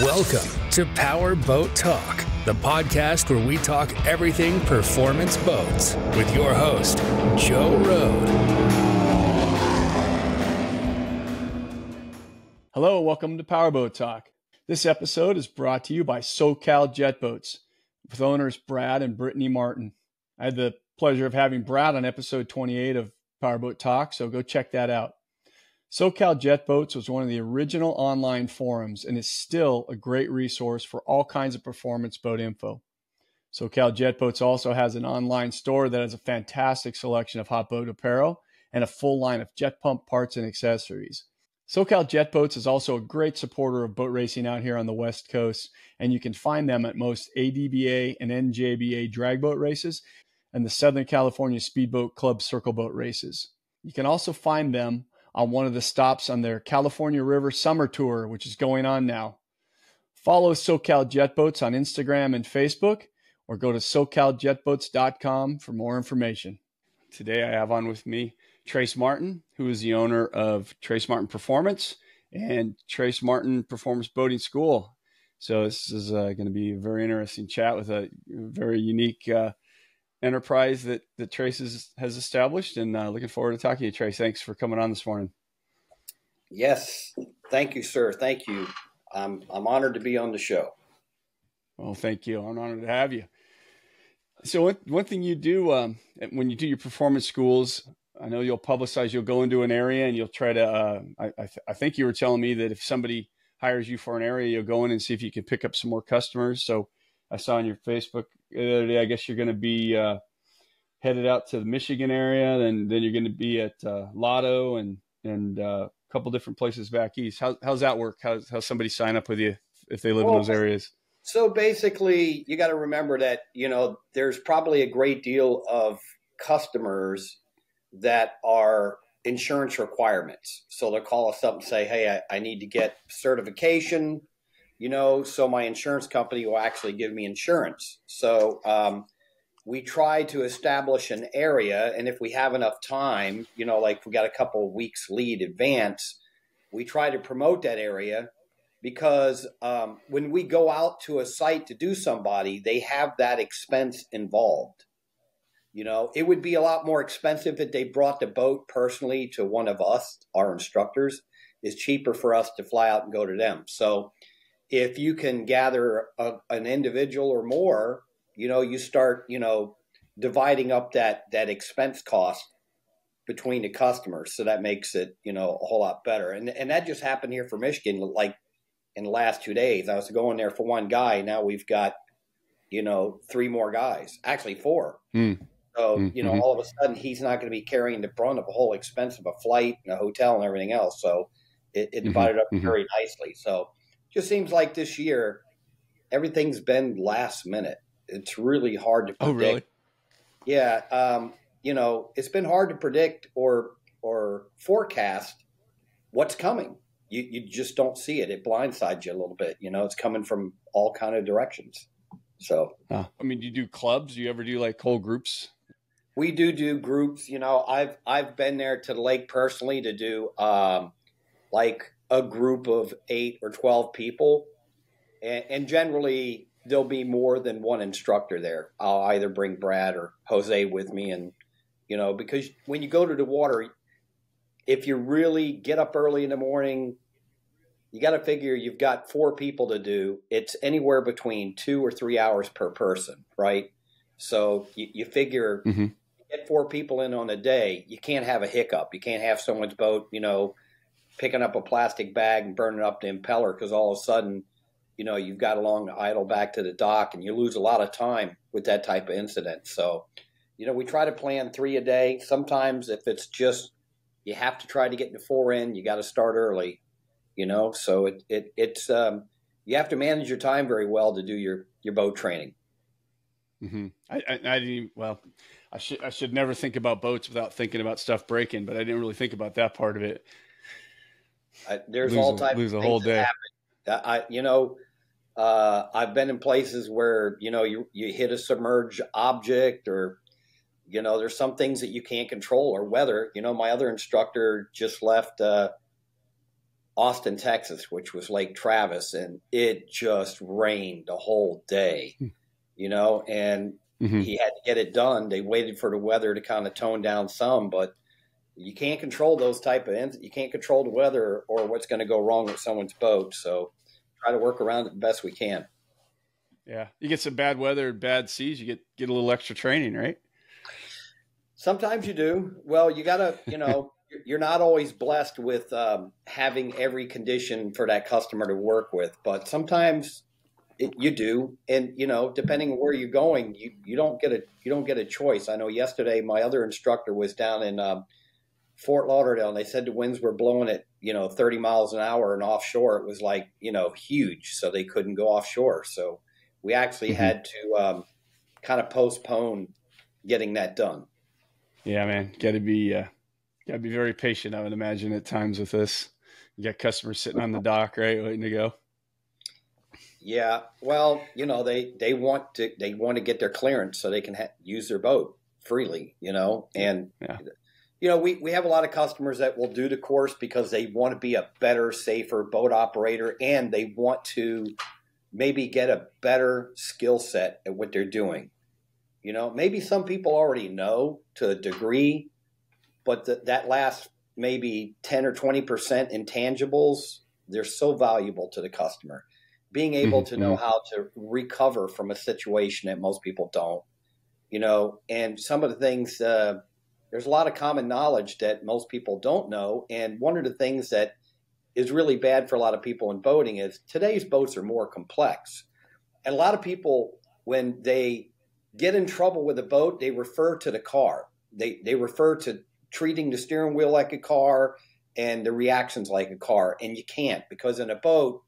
Welcome to Powerboat Talk, the podcast where we talk everything performance boats with your host, Joe Road. Hello, welcome to Powerboat Talk. This episode is brought to you by SoCal Jet Boats with owners Brad and Brittany Martin. I had the pleasure of having Brad on episode 28 of Powerboat Talk, so go check that out. SoCal Jet Boats was one of the original online forums and is still a great resource for all kinds of performance boat info. SoCal Jet Boats also has an online store that has a fantastic selection of hot boat apparel and a full line of jet pump parts and accessories. SoCal Jet Boats is also a great supporter of boat racing out here on the West Coast, and you can find them at most ADBA and NJBA drag boat races and the Southern California Speedboat Club circle boat races. You can also find them on one of the stops on their California River Summer Tour, which is going on now. Follow SoCal Jet Boats on Instagram and Facebook, or go to socaljetboats.com for more information. Today I have on with me Trace Martin, who is the owner of Trace Martin Performance and Trace Martin Performance Boating School. So this is going to be a very interesting chat with a very unique enterprise that Trace has established, and looking forward to talking to you, Trace. Thanks for coming on this morning. Yes, thank you, sir. Thank you. I'm honored to be on the show. Well, thank you. I'm honored to have you. So one thing you do when you do your performance schools, I know you'll publicize. You'll go into an area and you'll try to. I think you were telling me that if somebody hires you for an area, you'll go in and see if you can pick up some more customers. So I saw on your Facebook the other day, I guess you're going to be headed out to the Michigan area, and then you're going to be at Lotto and a couple different places back east. How's that work? How's somebody sign up with you if they live in those areas? So basically, you got to remember that, there's probably a great deal of customers that are insurance requirements. So they'll call us up and say, hey, I need to get certification, so my insurance company will actually give me insurance. So we try to establish an area, and if we have enough time, like we got a couple of weeks lead advance, we try to promote that area because when we go out to a site to do somebody, they have that expense involved. It would be a lot more expensive if they brought the boat personally to one of us, our instructors. It's cheaper for us to fly out and go to them. So if you can gather an individual or more, you start, dividing up that expense cost between the customers. So that makes it, a whole lot better. And that just happened here for Michigan, like in the last 2 days. I was going there for one guy. Now we've got, 3 more guys, actually 4. So, all of a sudden he's not going to be carrying the brunt of a whole expense of a flight and a hotel and everything else. So it divided up very nicely. So just seems like this year, everything's been last minute. It's really hard to predict. Oh, really? Yeah. It's been hard to predict or forecast what's coming. You just don't see it. It blindsides you a little bit. It's coming from all kind of directions. So, do you do clubs? Do you ever do like whole groups? We do groups. I've been there to the lake personally to do like a group of 8 or 12 people, and generally there'll be more than one instructor there. I'll either bring Brad or Jose with me, and because when you go to the water, if you really get up early in the morning, you got to figure you've got 4 people to do. It's anywhere between 2 or 3 hours per person, right? So you figure get 4 people in on a day, you can't have a hiccup. You can't have someone's boat, picking up a plastic bag and burning up the impeller because all of a sudden, you've got a long idle back to the dock, and you lose a lot of time with that type of incident. So, we try to plan 3 a day. Sometimes if it's just you have to try to get into 4 in, you got to start early. So it's you have to manage your time very well to do your boat training. I should never think about boats without thinking about stuff breaking, but I didn't really think about that part of it. There's all types of things whole day. That happen. I've been in places where you hit a submerged object, or there's some things that you can't control, or weather. My other instructor just left Austin, Texas, which was Lake Travis, and it just rained the whole day, and he had to get it done. They waited for the weather to kind of tone down some, but you can't control those type of ends. You can't control the weather or what's going to go wrong with someone's boat. So try to work around it the best we can. Yeah. You get some bad weather, bad seas, you get a little extra training, right? Sometimes you do. Well, you got to, you're not always blessed with having every condition for that customer to work with, but sometimes you do. And, depending on where you're going, you don't get a choice. I know yesterday my other instructor was down in Fort Lauderdale, and they said the winds were blowing at 30 miles an hour, and offshore it was like huge, so they couldn't go offshore. So we actually had to kind of postpone getting that done. Yeah, man, got to be very patient, I would imagine, at times with this. You got customers sitting on the dock, right, waiting to go. Yeah, well, they want to get their clearance so they can use their boat freely, and. Yeah. We have a lot of customers that will do the course because they want to be a better, safer boat operator, and they want to maybe get a better skill set at what they're doing. Maybe some people already know to a degree, but that last maybe 10 or 20% intangibles, they're so valuable to the customer. Being able to know how to recover from a situation that most people don't, and some of the things there's a lot of common knowledge that most people don't know. And one of the things that is really bad for a lot of people in boating is today's boats are more complex. And a lot of people, when they get in trouble with a boat, they refer to the car. They refer to treating the steering wheel like a car and the reactions like a car. And you can't, because in a boat,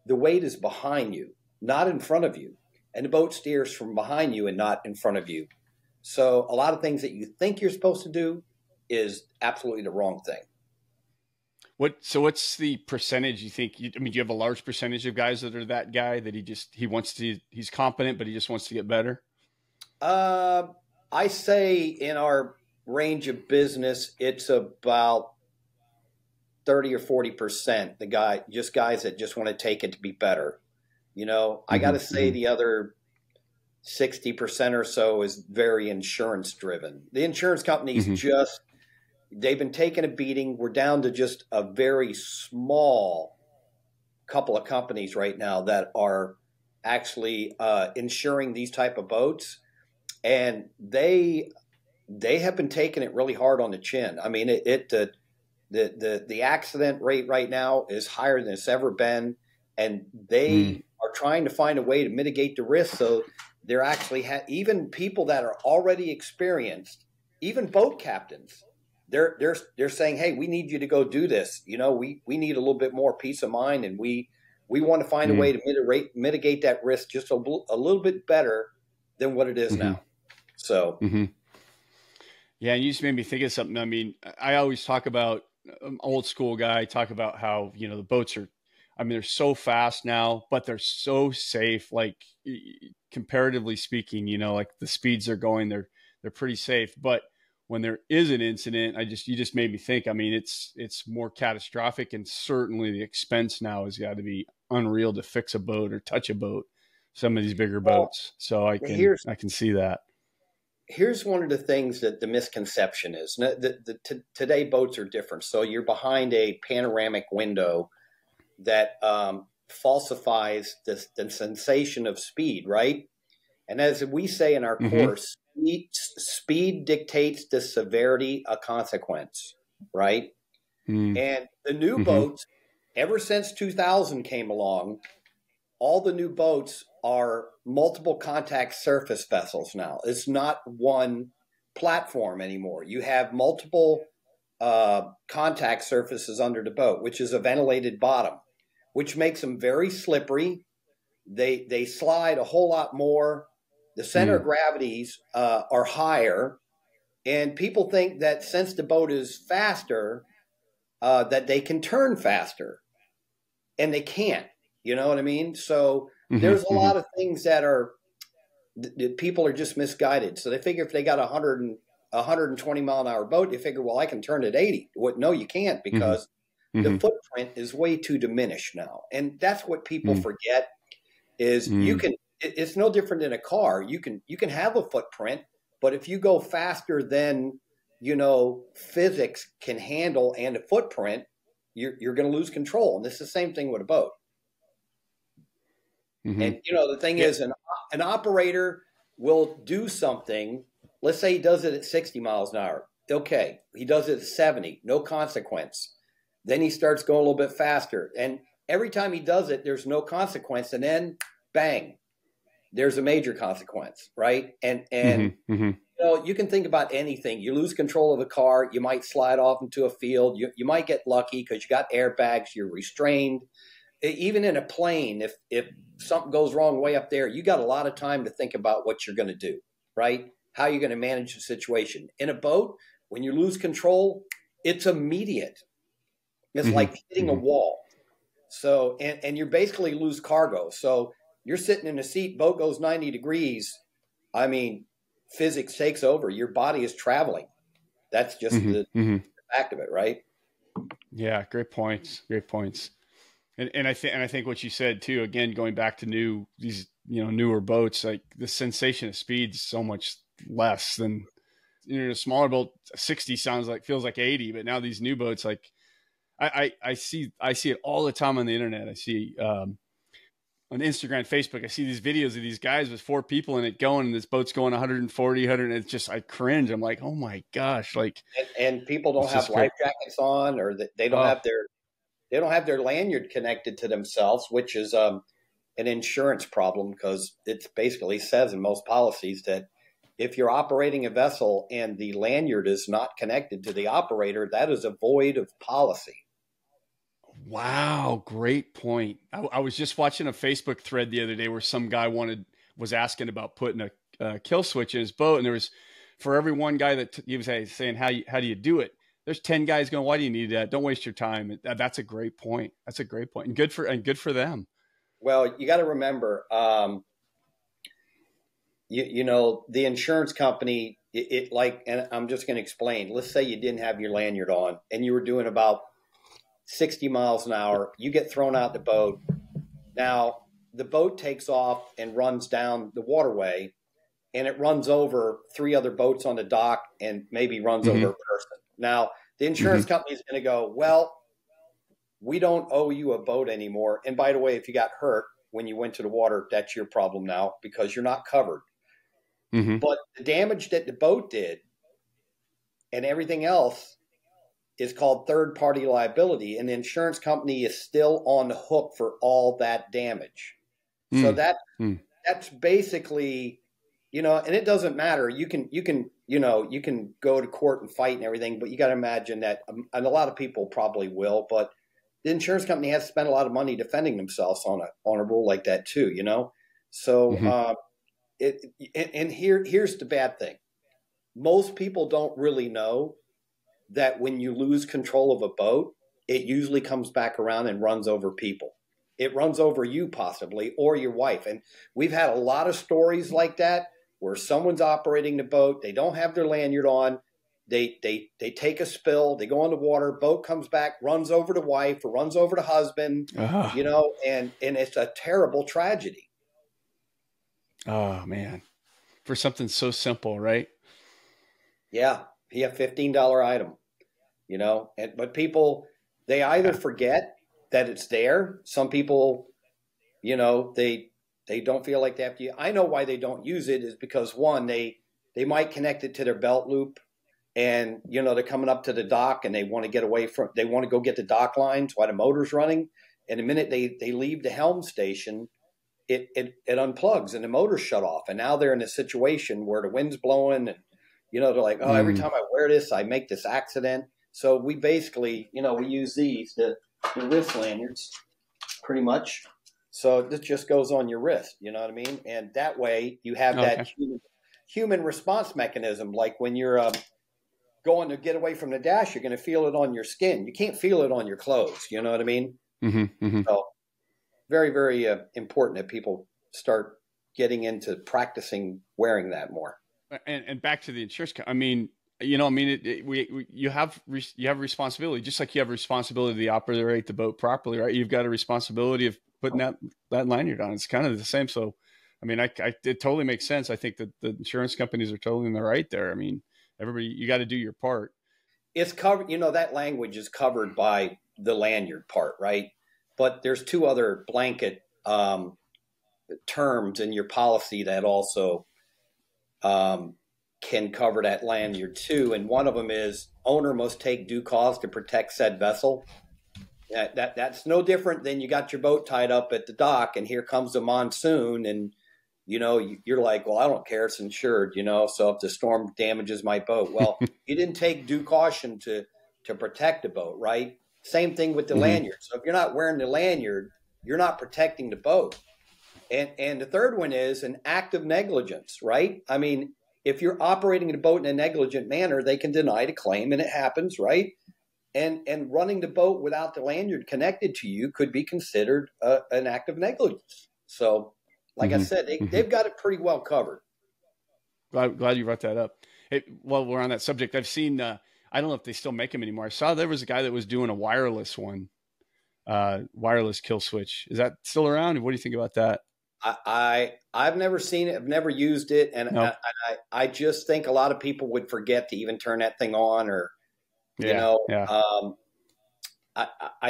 the weight is behind you, not in front of you. And the boat steers from behind you and not in front of you. So a lot of things that you think you're supposed to do is absolutely the wrong thing. What's the percentage you think? Do you have a large percentage of guys that are that guy that he's competent, but he just wants to get better? I say in our range of business, it's about 30 or 40%. Guys that just want to take it to be better. I got to say the other 60% or so is very insurance driven. The insurance companies they've been taking a beating. We're down to just a very small couple of companies right now that are actually insuring these type of boats. And they have been taking it really hard on the chin. I mean, the accident rate right now is higher than it's ever been. And they are trying to find a way to mitigate the risk. So they're actually even people that are already experienced, even boat captains, they're saying, hey, we need you to go do this. We need a little bit more peace of mind, and we want to find a way to mitigate that risk just a little bit better than what it is now. So, yeah, and you just made me think of something. I mean, I always talk about old school guy, talk about how the boats are. I mean, they're so fast now, but they're so safe. Like comparatively speaking, like the speeds they're going, they're pretty safe. But when there is an incident, you just made me think. I mean, it's more catastrophic, and certainly the expense now has got to be unreal to fix a boat or touch a boat. Some of these bigger boats, so I can see that. Here's one of the things that the misconception is. Today boats are different. So you're behind a panoramic window that falsifies the sensation of speed, right? And as we say in our course, speed dictates the severity of consequence, right? And the new boats, ever since 2000 came along, all the new boats are multiple contact surface vessels now. It's not one platform anymore. You have multiple contact surfaces under the boat, which is a ventilated bottom, which makes them very slippery. They slide a whole lot more. The center of gravities are higher. And people think that since the boat is faster, that they can turn faster. And they can't. You know what I mean? So there's a lot of things that people are just misguided. So they figure if they got 120 mile an hour boat, they figure, well, I can turn it 80. No, you can't, because the footprint is way too diminished now. And that's what people forget is it's no different than a car. You can have a footprint, but if you go faster than, physics can handle and a footprint, you're going to lose control. And this is the same thing with a boat. And, the thing is an operator will do something. Let's say he does it at 60 miles an hour. Okay. He does it at 70, no consequence. Then he starts going a little bit faster. And every time he does it, there's no consequence. And then bang, there's a major consequence. Right. And you can think about anything. You lose control of a car. You might slide off into a field. You might get lucky because you got airbags. You're restrained. Even in a plane, if something goes wrong way up there, you got a lot of time to think about what you're going to do, right? How you're going to manage the situation. In a boat, when you lose control, it's immediate. It's like hitting a wall. So, and you basically lose cargo. So you're sitting in a seat, boat goes 90 degrees. I mean, physics takes over. Your body is traveling. That's just the fact of it, right? Yeah, great points. Great points. And I think what you said too, again, going back to these newer boats, like the sensation of speed is so much less than a smaller boat. 60 feels like 80, but now these new boats, like I see it all the time on the internet. I see on Instagram, Facebook, I see these videos of these guys with 4 people in it going, and this boat's going 140, 100. It's just, I cringe. I'm like, oh my gosh. Like, and people don't have life jackets on, or they don't have their lanyard connected to themselves, which is an insurance problem, because it basically says in most policies that if you're operating a vessel and the lanyard is not connected to the operator, that is a void of policy. Wow, great point. I was just watching a Facebook thread the other day where some guy was asking about putting a kill switch in his boat, and there was, for every one guy that he was saying how do you do it, there's 10 guys going, why do you need that? Don't waste your time. That's a great point. That's a great point. And good for them. Well, you got to remember, the insurance company, and I'm just going to explain, let's say you didn't have your lanyard on and you were doing about 60 miles an hour. You get thrown out the boat. Now the boat takes off and runs down the waterway, and it runs over 3 other boats on the dock and maybe runs over a person. Now, the insurance company is going to go, well, we don't owe you a boat anymore. And by the way, if you got hurt when you went to the water, that's your problem now because you're not covered. But the damage that the boat did and everything else is called third-party liability, and the insurance company is still on the hook for all that damage. So that's basically, and it doesn't matter. You can go to court and fight and everything, but you got to imagine that, and a lot of people probably will, but the insurance company has to spend a lot of money defending themselves on a rule like that too, So, here's the bad thing. Most people don't really know that when you lose control of a boat, it usually comes back around and runs over people. It runs over you possibly, or your wife. And we've had a lot of stories like that where someone's operating the boat. They don't have their lanyard on. They take a spill. They go on the water. Boat comes back, runs over the wife or runs over the husband, and it's a terrible tragedy. Oh, man. For something so simple, right? Yeah. Be a $15 item, but people, they either forget that it's there. Some people, they don't feel like they have to. I know why they don't use it is because, one, they might connect it to their belt loop, and, they're coming up to the dock and they want to they want to go get the dock lines while the motor's running. And the minute they leave the helm station, it unplugs and the motor's shut off. And now they're in a situation where the wind's blowing and, they're like, oh, every time I wear this, I make this accident. So we basically, we use these, the wrist lanyards, pretty much. So this just goes on your wrist, you know what I mean? And that way you have that human response mechanism. Like when you're going to get away from the dash, you're going to feel it on your skin. You can't feel it on your clothes, you know what I mean? So very, very important that people start getting into practicing wearing that more. And back to the insurance. I mean, I mean, you have responsibility, just like you have responsibility to operate the boat properly, right? You've got a responsibility of putting that lanyard on. It's kind of the same. So, I mean, it totally makes sense. I think that the insurance companies are totally in the right there. I mean, everybody, you got to do your part. It's covered, that language is covered by the lanyard part, right? But there's two other blanket terms in your policy that also can cover that lanyard too. And one of them is owner must take due cause to protect said vessel. That's no different than you got your boat tied up at the dock and here comes the monsoon and, you're like, well, I don't care. It's insured, so if the storm damages my boat, well, you didn't take due caution to protect the boat, right? Same thing with the lanyard. So if you're not wearing the lanyard, you're not protecting the boat. And the third one is an act of negligence, right? I mean, if you're operating the boat in a negligent manner, they can deny the claim, and it happens, right? And running the boat without the lanyard connected to you could be considered an act of negligence. So, like I said, they've got it pretty well covered. Glad you brought that up. While we're on that subject, I've seen, I don't know if they still make them anymore. I saw there was a guy that was doing a wireless one, wireless kill switch. Is that still around? What do you think about that? I've never seen it. I've never used it. And nope. I just think a lot of people would forget to even turn that thing on or, I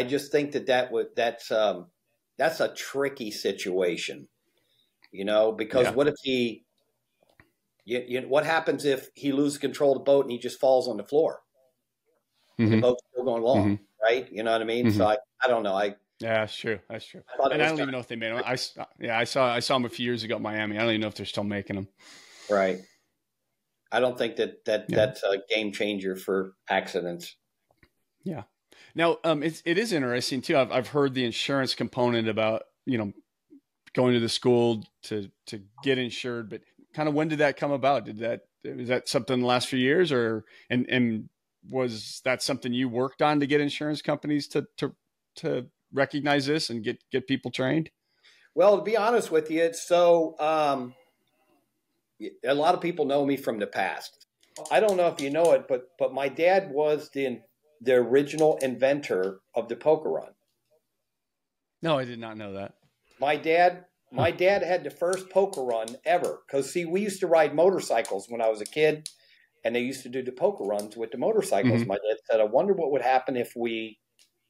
just think that's a tricky situation, because what if what happens if he loses control of the boat and he just falls on the floor? The boat's still going along, right? You know what I mean? So I don't know. Yeah, that's true. That's true. And I don't even know if they made them. I saw them a few years ago at Miami. I don't even know if they're still making them. Right. I don't think that's a game changer for accidents. Yeah. Now, it is interesting too. I've heard the insurance component about, going to the school to get insured, but kind of when did that come about? Was that something in the last few years and was that something you worked on to get insurance companies to recognize this and get people trained? Well, to be honest with you, so a lot of people know me from the past. I don't know if you know it, but my dad was the original inventor of the poker run. No, I did not know that. My dad had the first poker run ever. Because, see, we used to ride motorcycles when I was a kid, and they used to do the poker runs with the motorcycles. My dad said, I wonder what would happen if we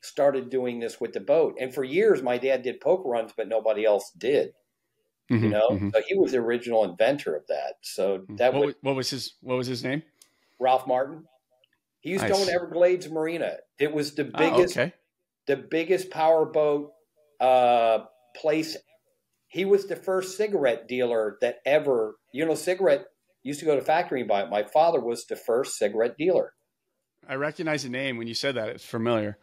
started doing this with the boat. And for years, my dad did poker runs, but nobody else did. So he was the original inventor of that. So what was his name? Ralph Martin. He used to own Everglades Marina. It was the biggest powerboat place. He was the first cigarette dealer that ever, cigarette used to go to factory and buy it. My father was the first cigarette dealer. I recognize the name when you said that. It's familiar.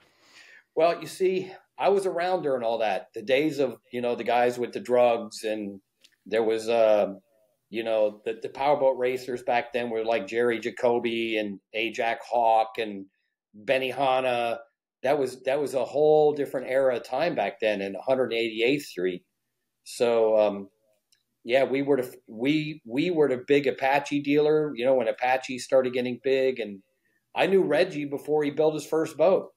Well, you see, I was around during all that. The days of, the guys with the drugs, and there was, the powerboat racers back then were like Jerry Jacoby and Ajax Hawk and Benny Hanna. That was a whole different era of time back then in 188th Street. So, we were the big Apache dealer, when Apache started getting big, and I knew Reggie before he built his first boat.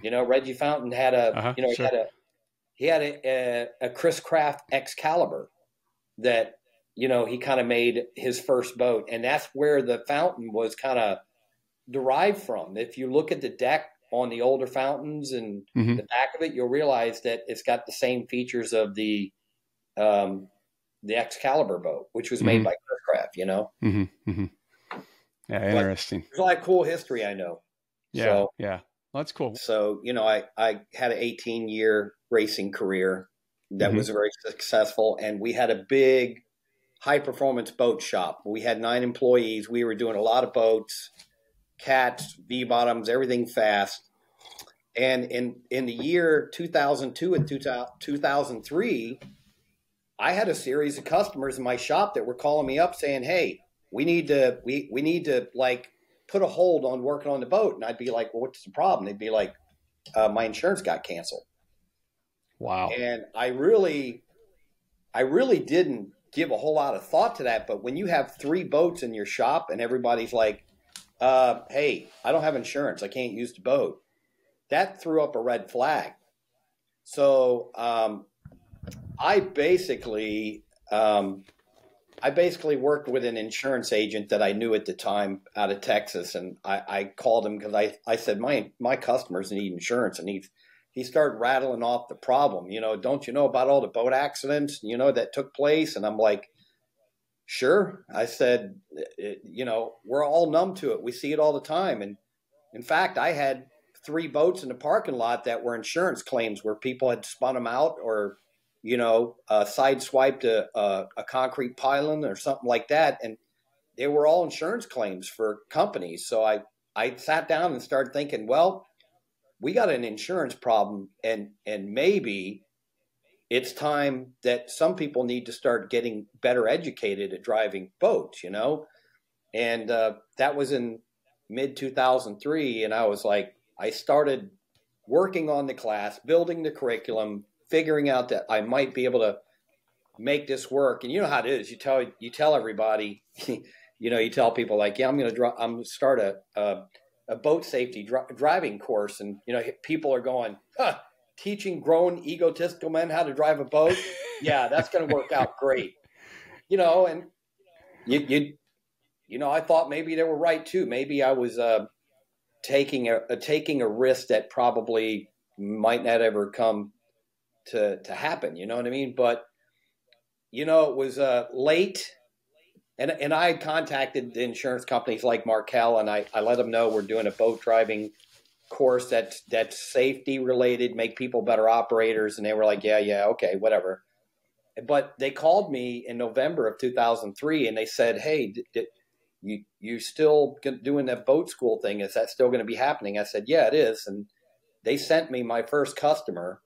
Reggie Fountain had he had a Chris Craft Excalibur that, he kind of made his first boat. And that's where the Fountain was kind of derived from. If you look at the deck on the older Fountains and the back of it, you'll realize that it's got the same features of the Excalibur boat, which was made by Chris Craft, Yeah, interesting. There's a lot of cool history, I know. Yeah, yeah. Well, that's cool. So, I had an 18-year racing career that was very successful, and we had a big high-performance boat shop. We had 9 employees. We were doing a lot of boats, cats, V-bottoms, everything fast. And in the year 2002 and 2003, I had a series of customers in my shop that were calling me up saying, hey, we need to like put a hold on working on the boat. And I'd be like, well, what's the problem? They'd be like, my insurance got canceled. Wow. And I really didn't give a whole lot of thought to that. But when you have 3 boats in your shop and everybody's like, hey, I don't have insurance. I can't use the boat. That threw up a red flag. So I basically worked with an insurance agent that I knew at the time out of Texas, and I called him because I said my customers need insurance, and he started rattling off the problem. Don't you know about all the boat accidents that took place? And I'm like, sure. I said, we're all numb to it. We see it all the time, and in fact, I had 3 boats in the parking lot that were insurance claims where people had spun them out or sideswiped a concrete pylon or something like that. And they were all insurance claims for companies. So I sat down and started thinking, well, we got an insurance problem, and maybe it's time that some people need to start getting better educated at driving boats, And that was in mid 2003. And I was like, I started working on the class, building the curriculum, figuring out that I might be able to make this work. And you know how it is. You tell everybody, you tell people like, yeah, I'm going to start a boat safety driving course. And, people are going, teaching grown egotistical men how to drive a boat. Yeah, that's going to work out great. And I thought maybe they were right too. Maybe I was taking a risk that probably might not ever come to happen. You know what I mean? But, it was late. And I contacted the insurance companies like Markel, and I let them know we're doing a boat driving course that's safety related, make people better operators. And they were like, yeah, okay, whatever. But they called me in November of 2003 and they said, hey, you still doing that boat school thing? Is that still going to be happening? I said, yeah, it is. And they sent me my first customer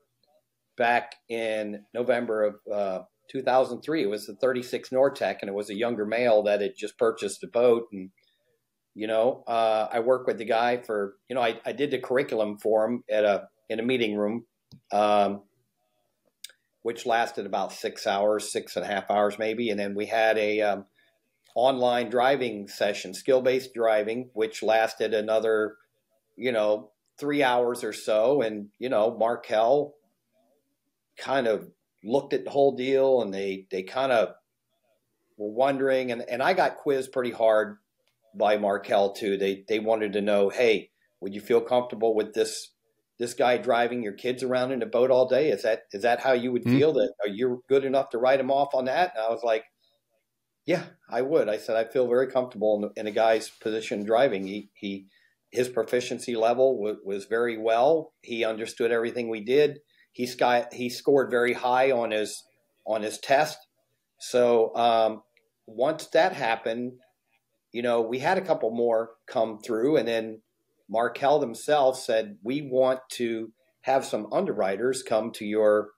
back in November of 2003. It was the 36 Nortec, and it was a younger male that had just purchased a boat. And, I worked with the guy for, I did the curriculum for him in a meeting room, which lasted about 6 hours, 6.5 hours maybe. And then we had a online driving session, skill-based driving, which lasted another, 3 hours or so. And, Markel kind of looked at the whole deal, and they kind of were wondering, and I got quizzed pretty hard by Markel too. They wanted to know, hey, would you feel comfortable with this guy driving your kids around in a boat all day? Is that how you would feel? That are you good enough to write him off on that? And I was like, yeah, I would. I said, I feel very comfortable in a guy's position driving. His proficiency level was very well. He understood everything we did. He scored very high on his test. So once that happened, we had a couple more come through, and then Markel themselves said, we want to have some underwriters come to your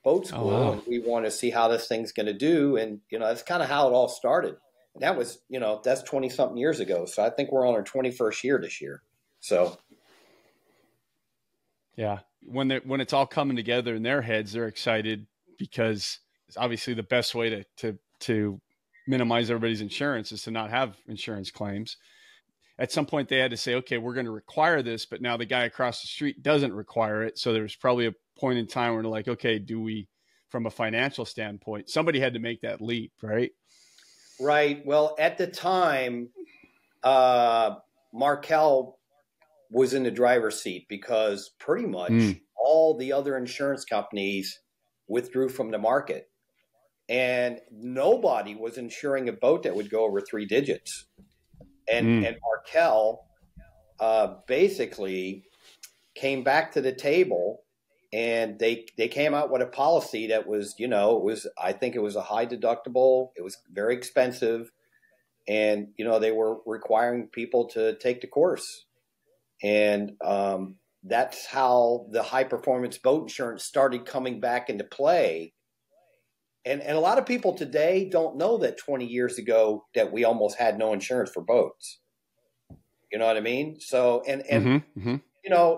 boat school. Oh, wow. And we want to see how this thing's going to do. And, that's kind of how it all started. And that was, that's 20 something years ago. So I think we're on our 21st year this year. So. Yeah. When it's all coming together in their heads, they're excited because it's obviously the best way to minimize everybody's insurance is to not have insurance claims. At some point they had to say, okay, we're going to require this, but now the guy across the street doesn't require it. So there's probably a point in time where they're like, okay, do we, from a financial standpoint, somebody had to make that leap, right? Right. Well, at the time, Markel was in the driver's seat because pretty much all the other insurance companies withdrew from the market. And nobody was insuring a boat that would go over 3 digits. And Markel basically came back to the table, and they came out with a policy that was, I think it was a high deductible. It was very expensive. And, they were requiring people to take the course. And that's how the high performance boat insurance started coming back into play. And a lot of people today don't know that 20 years ago that we almost had no insurance for boats. You know what I mean? So,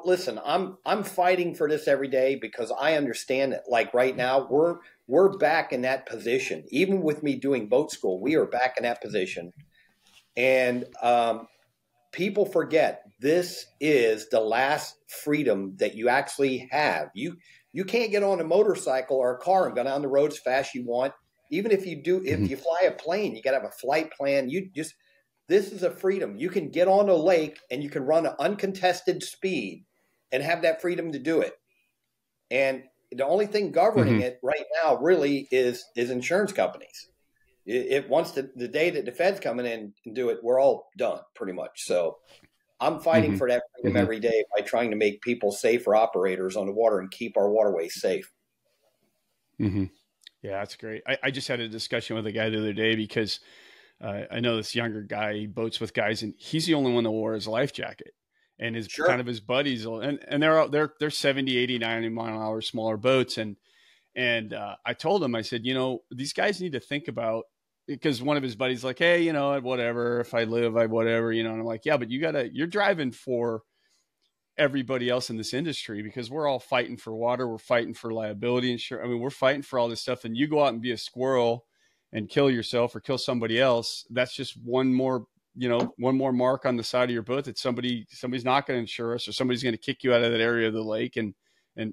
listen, I'm fighting for this every day because I understand that, like right now, we're back in that position. Even with me doing boat school, we are back in that position. And people forget this is the last freedom that you actually have. You can't get on a motorcycle or a car and go down the road as fast as you want. Even if you do, if you fly a plane, you got to have a flight plan. This is a freedom. You can get on a lake and you can run an uncontested speed and have that freedom to do it. And the only thing governing it right now really is insurance companies. It once the day that the Fed's coming in and do it, we're all done pretty much. So I'm fighting for that freedom every day by trying to make people safer operators on the water and keep our waterways safe. Yeah, that's great. I just had a discussion with a guy the other day because I know this younger guy, he boats with guys, and he's the only one that wore his life jacket. And his kind of his buddies, and they're 70, 80, 90 mile an hour smaller boats. And I told him, I said, these guys need to think about, because one of his buddies like, hey, whatever, if I live, whatever, and I'm like, yeah, but you're driving for everybody else in this industry, because we're all fighting for water. We're fighting for liability insurance. I mean, we're fighting for all this stuff. And you go out and be a squirrel and kill yourself or kill somebody else. That's just one more mark on the side of your boat that somebody's not going to insure us, or somebody's going to kick you out of that area of the lake. And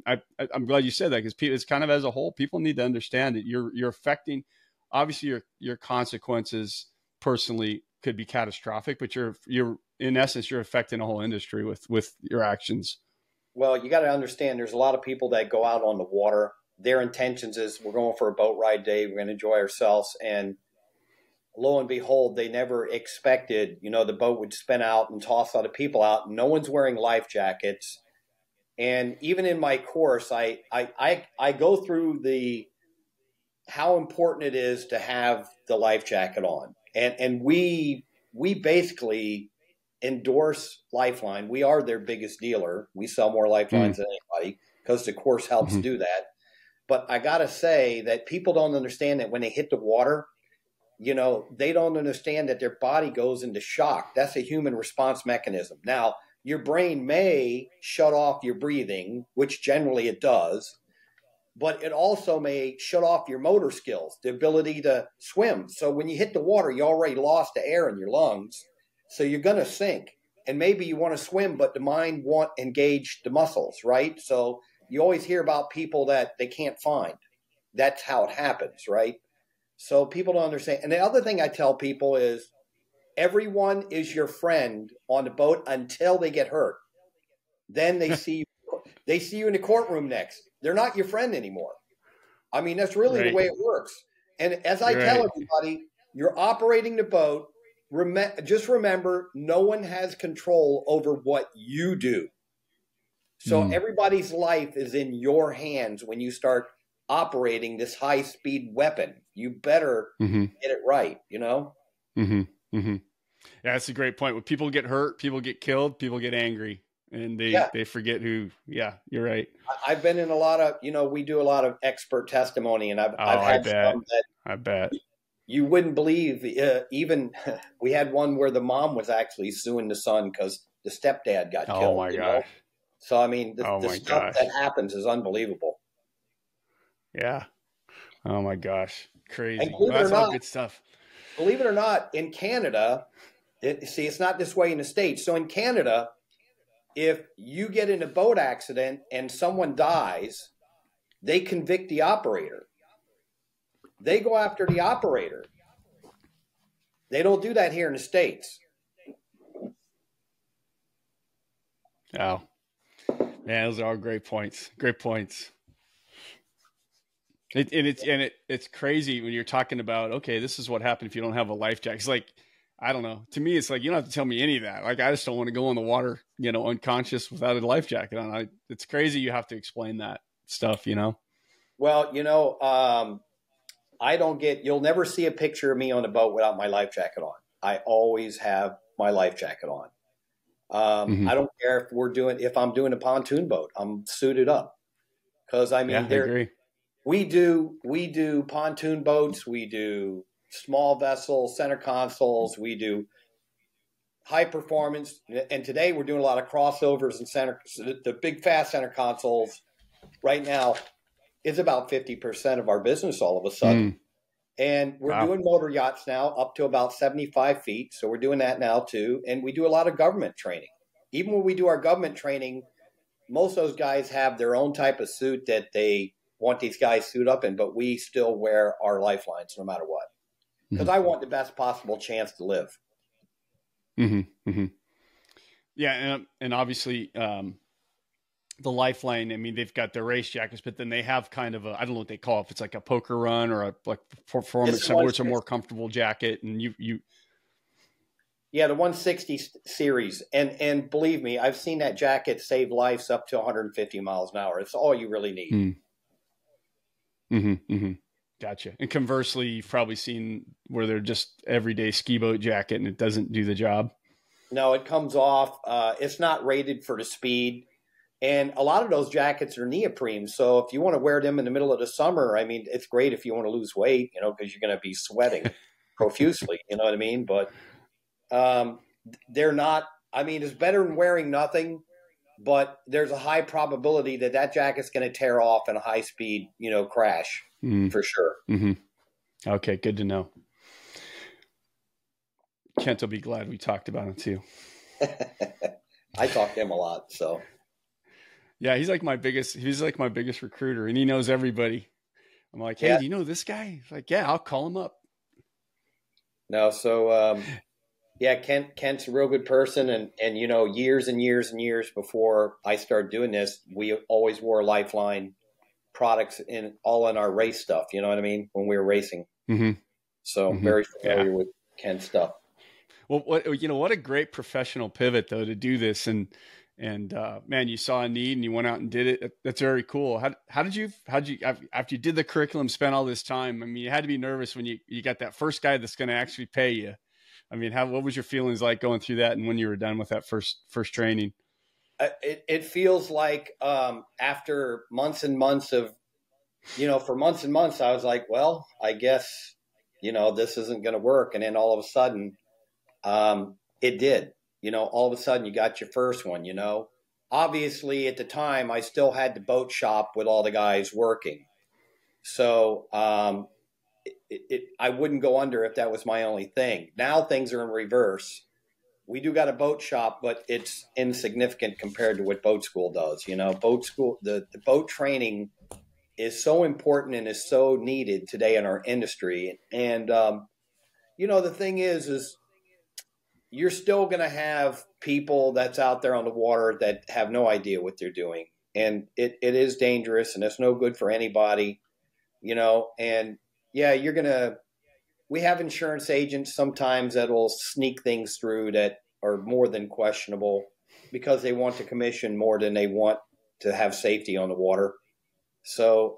I'm glad you said that, because it's kind of, as a whole, people need to understand that you're affecting, obviously your consequences personally could be catastrophic, but you're in essence, you're affecting a whole industry with your actions. Well, you got to understand, there's a lot of people that go out on the water. Their intentions is, we're going for a boat ride day. We're going to enjoy ourselves. And lo and behold, they never expected, the boat would spin out and toss other people out. No one's wearing life jackets. And even in my course, I go through how important it is to have the life jacket on. And we basically endorse Lifeline. We are their biggest dealer. We sell more Lifelines than anybody, because the course helps do that. But I got to say that people don't understand that when they hit the water, they don't understand that their body goes into shock. That's a human response mechanism. Now, your brain may shut off your breathing, which generally it does, but it also may shut off your motor skills, the ability to swim. So when you hit the water, you already lost the air in your lungs, so you're going to sink. And maybe you want to swim, but the mind won't engage the muscles, right? So you always hear about people that they can't find. That's how it happens, right? So people don't understand. And the other thing I tell people is, everyone is your friend on the boat until they get hurt. Then they see you in the courtroom next. They're not your friend anymore. I mean, that's really the way it works. And as I tell everybody, you're operating the boat. Just remember, no one has control over what you do. So everybody's life is in your hands when you start operating this high-speed weapon. You better get it right, Yeah, that's a great point. When people get hurt, people get killed, people get angry, and they forget who. Yeah, you're right. I've been in a lot of, we do a lot of expert testimony, and I've had some that I bet you wouldn't believe. Even we had one where the mom was actually suing the son because the stepdad got killed. Oh my gosh. So I mean, the stuff that happens is unbelievable. Yeah. Oh my gosh, crazy. That's all good stuff. Believe it or not, in Canada, it's not this way in the States. So in Canada, if you get in a boat accident and someone dies, they convict the operator. They go after the operator. They don't do that here in the States. Oh, man, those are all great points. Great points. It's crazy when you're talking about, okay, this is what happened if you don't have a life jacket. It's like, I don't know. To me, it's like, you don't have to tell me any of that. Like, I just don't want to go in the water, unconscious without a life jacket on. It's crazy. You have to explain that stuff, Well, you'll never see a picture of me on a boat without my life jacket on. I always have my life jacket on. I don't care if I'm doing a pontoon boat, I'm suited up. Cause I agree. We do pontoon boats. We do small vessels, center consoles. We do high performance. And today we're doing a lot of crossovers and the big fast center consoles right now is about 50% of our business all of a sudden. And we're Wow. doing motor yachts now up to about 75 feet. So we're doing that now too. And we do a lot of government training. Even when we do our government training, most of those guys have their own type of suit that they want these guys suit up in, but we still wear our lifelines no matter what. Because I want the best possible chance to live. Mm-hmm. Mm-hmm. Yeah. And obviously, the lifeline, I mean, they've got their race jackets, but then they have kind of I don't know what they call it, if it's like a poker run or a like performance, where it's a more comfortable jacket. And yeah, the 160 series. And believe me, I've seen that jacket save lives up to 150 miles an hour. It's all you really need. Mm-hmm. Mm-hmm. Gotcha. And conversely, you've probably seen where they're just everyday ski boat jacket and it doesn't do the job. No, it comes off. It's not rated for the speed. And a lot of those jackets are neoprene. So if you want to wear them in the middle of the summer, I mean, it's great if you want to lose weight, because you're going to be sweating profusely, you know what I mean? But they're not, I mean, it's better than wearing nothing, but there's a high probability that jacket's going to tear off in a high speed, crash for sure. Mm-hmm. Okay. Good to know. Kent will be glad we talked about it too. I talk to him a lot, so. Yeah, he's like my biggest recruiter, and he knows everybody. I'm like, hey, do you know this guy? He's like, yeah, I'll call him up. No, so Kent's a real good person, and years and years and years before I started doing this, we always wore Lifeline products in our race stuff. You know what I mean? When we were racing, so very familiar with Kent's stuff. Well, what a great professional pivot though to do this, and man, you saw a need and you went out and did it. That's very cool. How did you after you did the curriculum, spent all this time? I mean, you had to be nervous when you got that first guy that's going to actually pay you. I mean, what was your feelings like going through that, and when you were done with that first training? It feels like after months and months of, for months and months, I was like, well, I guess this isn't going to work, and then all of a sudden, it did. All of a sudden you got your first one, obviously at the time I still had the boat shop with all the guys working. So, I wouldn't go under if that was my only thing. Now things are in reverse. We do got a boat shop, but it's insignificant compared to what boat school does. Boat school, the boat training is so important and is so needed today in our industry. And, the thing is you're still going to have people that's out there on the water that have no idea what they're doing. And it is dangerous and it's no good for anybody, and yeah, we have insurance agents sometimes that will sneak things through that are more than questionable because they want to commission more than they want to have safety on the water. So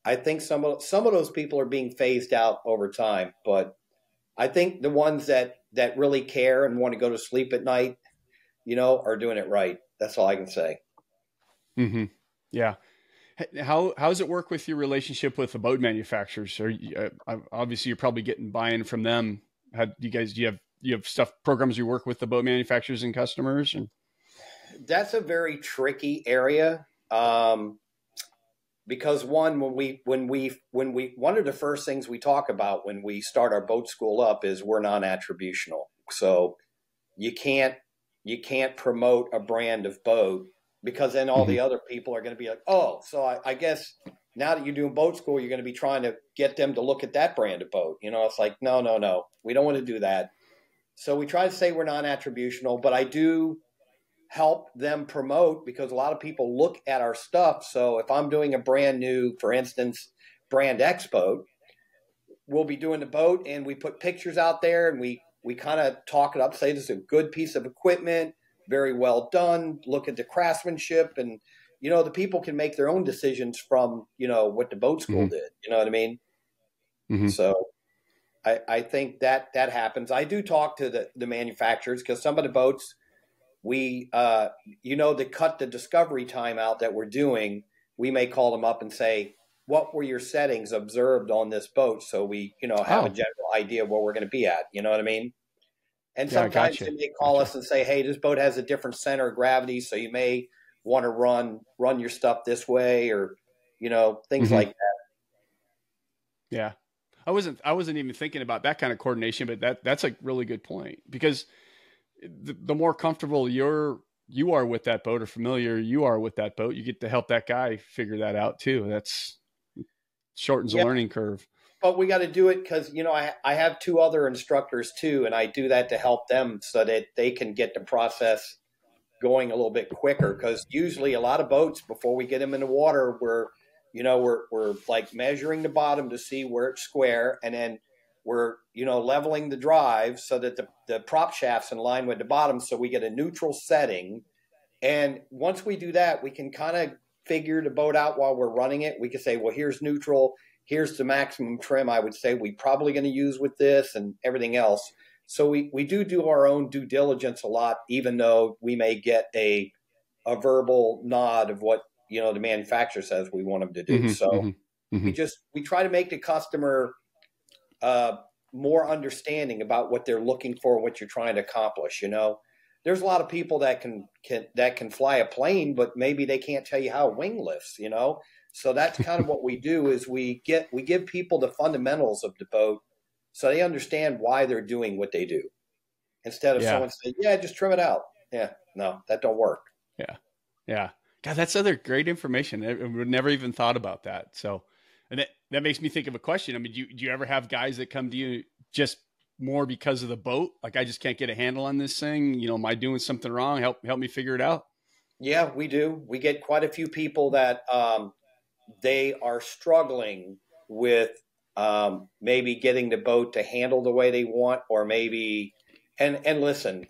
I think some of those people are being phased out over time, but I think the ones that really care and want to go to sleep at night, are doing it right. That's all I can say. Mm-hmm. Yeah. How does it work with your relationship with the boat manufacturers? Obviously you're probably getting buy-in from them. Do you have programs you work with the boat manufacturers and customers? And that's a very tricky area. Because when we one of the first things we talk about when we start our boat school up is we're non-attributional. So you can't promote a brand of boat because then all the other people are going to be like, oh, so I guess now that you're doing boat school, you're going to be trying to get them to look at that brand of boat. It's like, no, we don't want to do that. So we try to say we're non-attributional, but I do help them promote because a lot of people look at our stuff. So if I'm doing a brand new, for instance, brand X boat, we'll be doing the boat and we put pictures out there and we kind of talk it up, say this is a good piece of equipment, very well done, look at the craftsmanship, and the people can make their own decisions from what the boat school did. You know what I mean? So I think that happens. I do talk to the manufacturers because some of the boats we, to cut the discovery time out that we're doing, we may call them up and say, what were your settings observed on this boat? So we, have a general idea of where we're going to be at. You know what I mean? And sometimes they may call us and say, hey, this boat has a different center of gravity, so you may want to run your stuff this way or, things like that. Yeah. I wasn't even thinking about that kind of coordination, but that's a really good point, because the more comfortable you are with that boat, or familiar you are with that boat, you get to help that guy figure that out too. That's shortens the Yeah, learning curve. but we got to do it because, I have two other instructors too, and I do that to help them so that they can get the process going a little bit quicker. Because usually a lot of boats, before we get them in the water, we're like measuring the bottom to see where it's square, and then we're leveling the drive so that the prop shaft's in line with the bottom, so we get a neutral setting. And once we do that, we can kind of figure the boat out while we're running it. We can say, well, here's neutral, here's the maximum trim I would say we probably going to use with this, and everything else. So we do our own due diligence a lot, even though we may get a verbal nod of what the manufacturer says we want them to do. So we try to make the customer more understanding about what they're looking for, what you're trying to accomplish. There's a lot of people that can fly a plane, but maybe they can't tell you how a wing lifts. So that's kind of what we do, is we give people the fundamentals of the boat so they understand why they're doing what they do, instead of someone saying, yeah, just trim it out. Yeah, no, that don't work. Yeah. God, that's other great information. I would never even thought about that. So, and that makes me think of a question. I mean, do you ever have guys that come to you just more because of the boat? Like, I just can't get a handle on this thing. Am I doing something wrong? Help me figure it out. Yeah, we do. We get quite a few people that they are struggling with maybe getting the boat to handle the way they want, or maybe, and listen,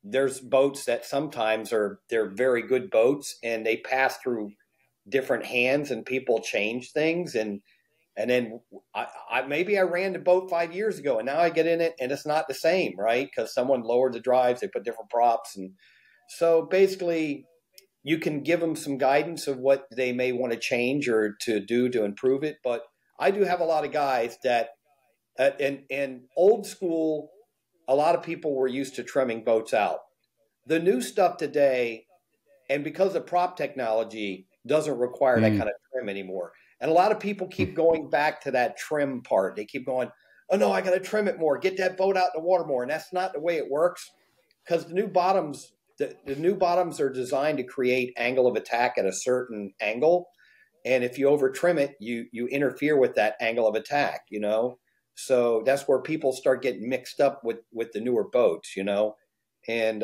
there's boats that sometimes they're very good boats, and they pass through different hands, and people change things. And then maybe I ran the boat 5 years ago, and now I get in it and it's not the same, right? Because someone lowered the drives, they put different props. And so basically you can give them some guidance of what they may want to change or to do to improve it. But I do have a lot of guys that, in old school, a lot of people were used to trimming boats out. The new stuff today, and because of prop technology, doesn't require that kind of trim anymore. And a lot of people keep going back to that trim part. They keep going, oh no, I got to trim it more, get that boat out in the water more. And that's not the way it works, because the new bottoms are designed to create angle of attack at a certain angle. And if you over trim it, you interfere with that angle of attack, So that's where people start getting mixed up with the newer boats, And,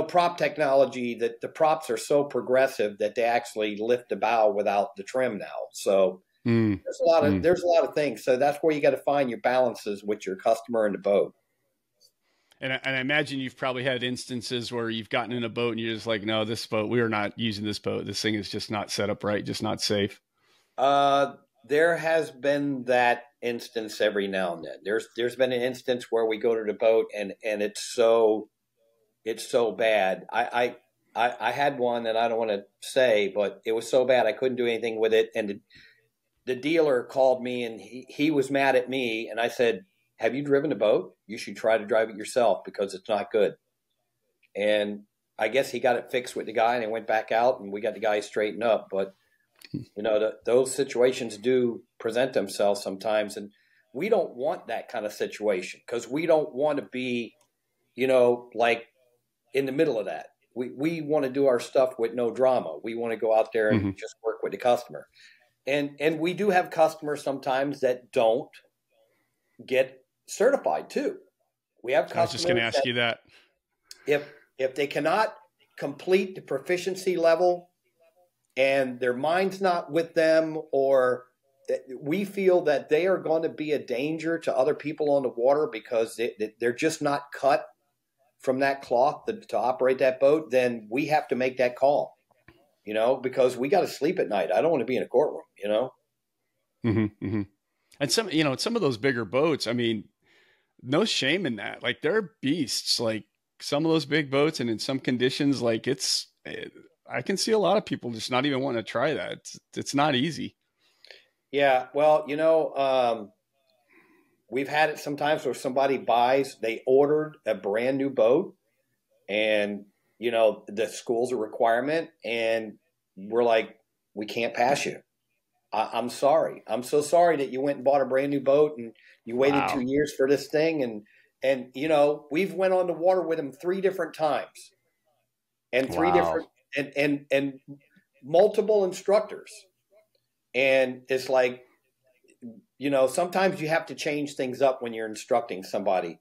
prop technology, that the props are so progressive that they actually lift the bow without the trim now. So there's a lot of things. So that's where you got to find your balances with your customer and the boat. And I imagine you've probably had instances where you've gotten in a boat and you're just like, no, this boat, we are not using this boat. This thing is just not set up right, just not safe. There has been that instance every now and then. There's been an instance where we go to the boat and it's so bad. I had one that I don't want to say, but it was so bad I couldn't do anything with it. And the dealer called me, and he was mad at me. And I said, have you driven a boat? You should try to drive it yourself, because it's not good. And I guess he got it fixed with the guy, and it went back out, and we got the guy straightened up. But, those situations do present themselves sometimes. And we don't want that kind of situation, because we don't want to be, like in the middle of that. We want to do our stuff with no drama. We want to go out there and just work with the customer. And we do have customers sometimes that don't get certified too. We have customers. I was just going to ask you that. If they cannot complete the proficiency level, and their mind's not with them, or we feel that they are going to be a danger to other people on the water because they're just not cut from that cloth to operate that boat, then we have to make that call, because we got to sleep at night. I don't want to be in a courtroom, And some of those bigger boats, I mean, no shame in that. Like, they're beasts, like some of those big boats, and in some conditions, like I can see a lot of people just not even want to try that. It's not easy. Yeah. Well, we've had it sometimes where somebody they ordered a brand new boat, and, the school's a requirement, and we're like, we can't pass you. I'm sorry. I'm so sorry that you went and bought a brand new boat and you waited Wow. 2 years for this thing. And, you know, we've went on the water with him 3 different times and 3 Wow. different, and multiple instructors. And it's like, you know, sometimes you have to change things up when you're instructing somebody.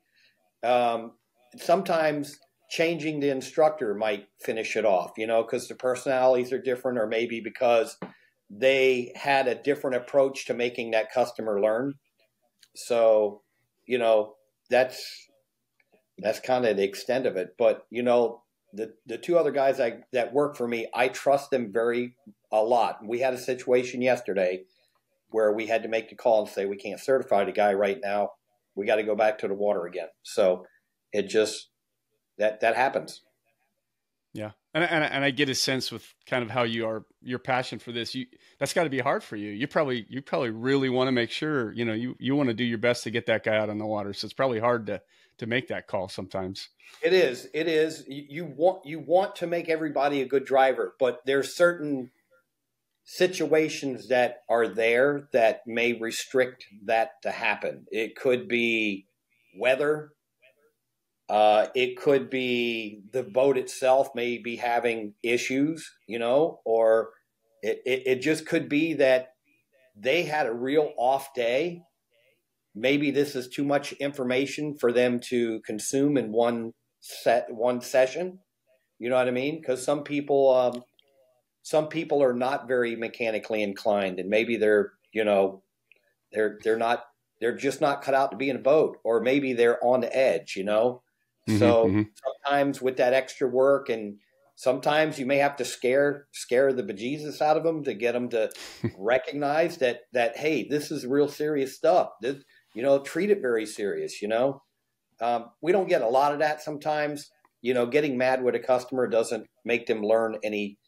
Sometimes changing the instructor might finish it off, you know, because the personalities are different, or maybe because they had a different approach to making that customer learn. So, you know, that's kind of the extent of it. But, you know, the 2 other guys that work for me, I trust them a lot. We had a situation yesterday where we had to make the call and say, we can't certify the guy right now. We got to go back to the water again. So it just, that happens. Yeah. And I get a sense with kind of how your passion for this, that's got to be hard for you. You probably really want to make sure, you know, you want to do your best to get that guy out on the water. So it's probably hard to make that call sometimes. It is. You want to make everybody a good driver, but there's certain situations that are there that may restrict that to happen. It could be weather. It could be the boat itself may be having issues, you know, or it just could be that they had a real off day. Maybe this is too much information for them to consume in one session. You know what I mean? Because some people are not very mechanically inclined, and maybe they're just not cut out to be in a boat, or maybe they're on the edge, you know. So sometimes with that extra work, and sometimes you may have to scare the bejesus out of them to get them to recognize that hey, this is real serious stuff. This, you know, treat it very serious. You know, we don't get a lot of that sometimes. You know, getting mad with a customer doesn't make them learn any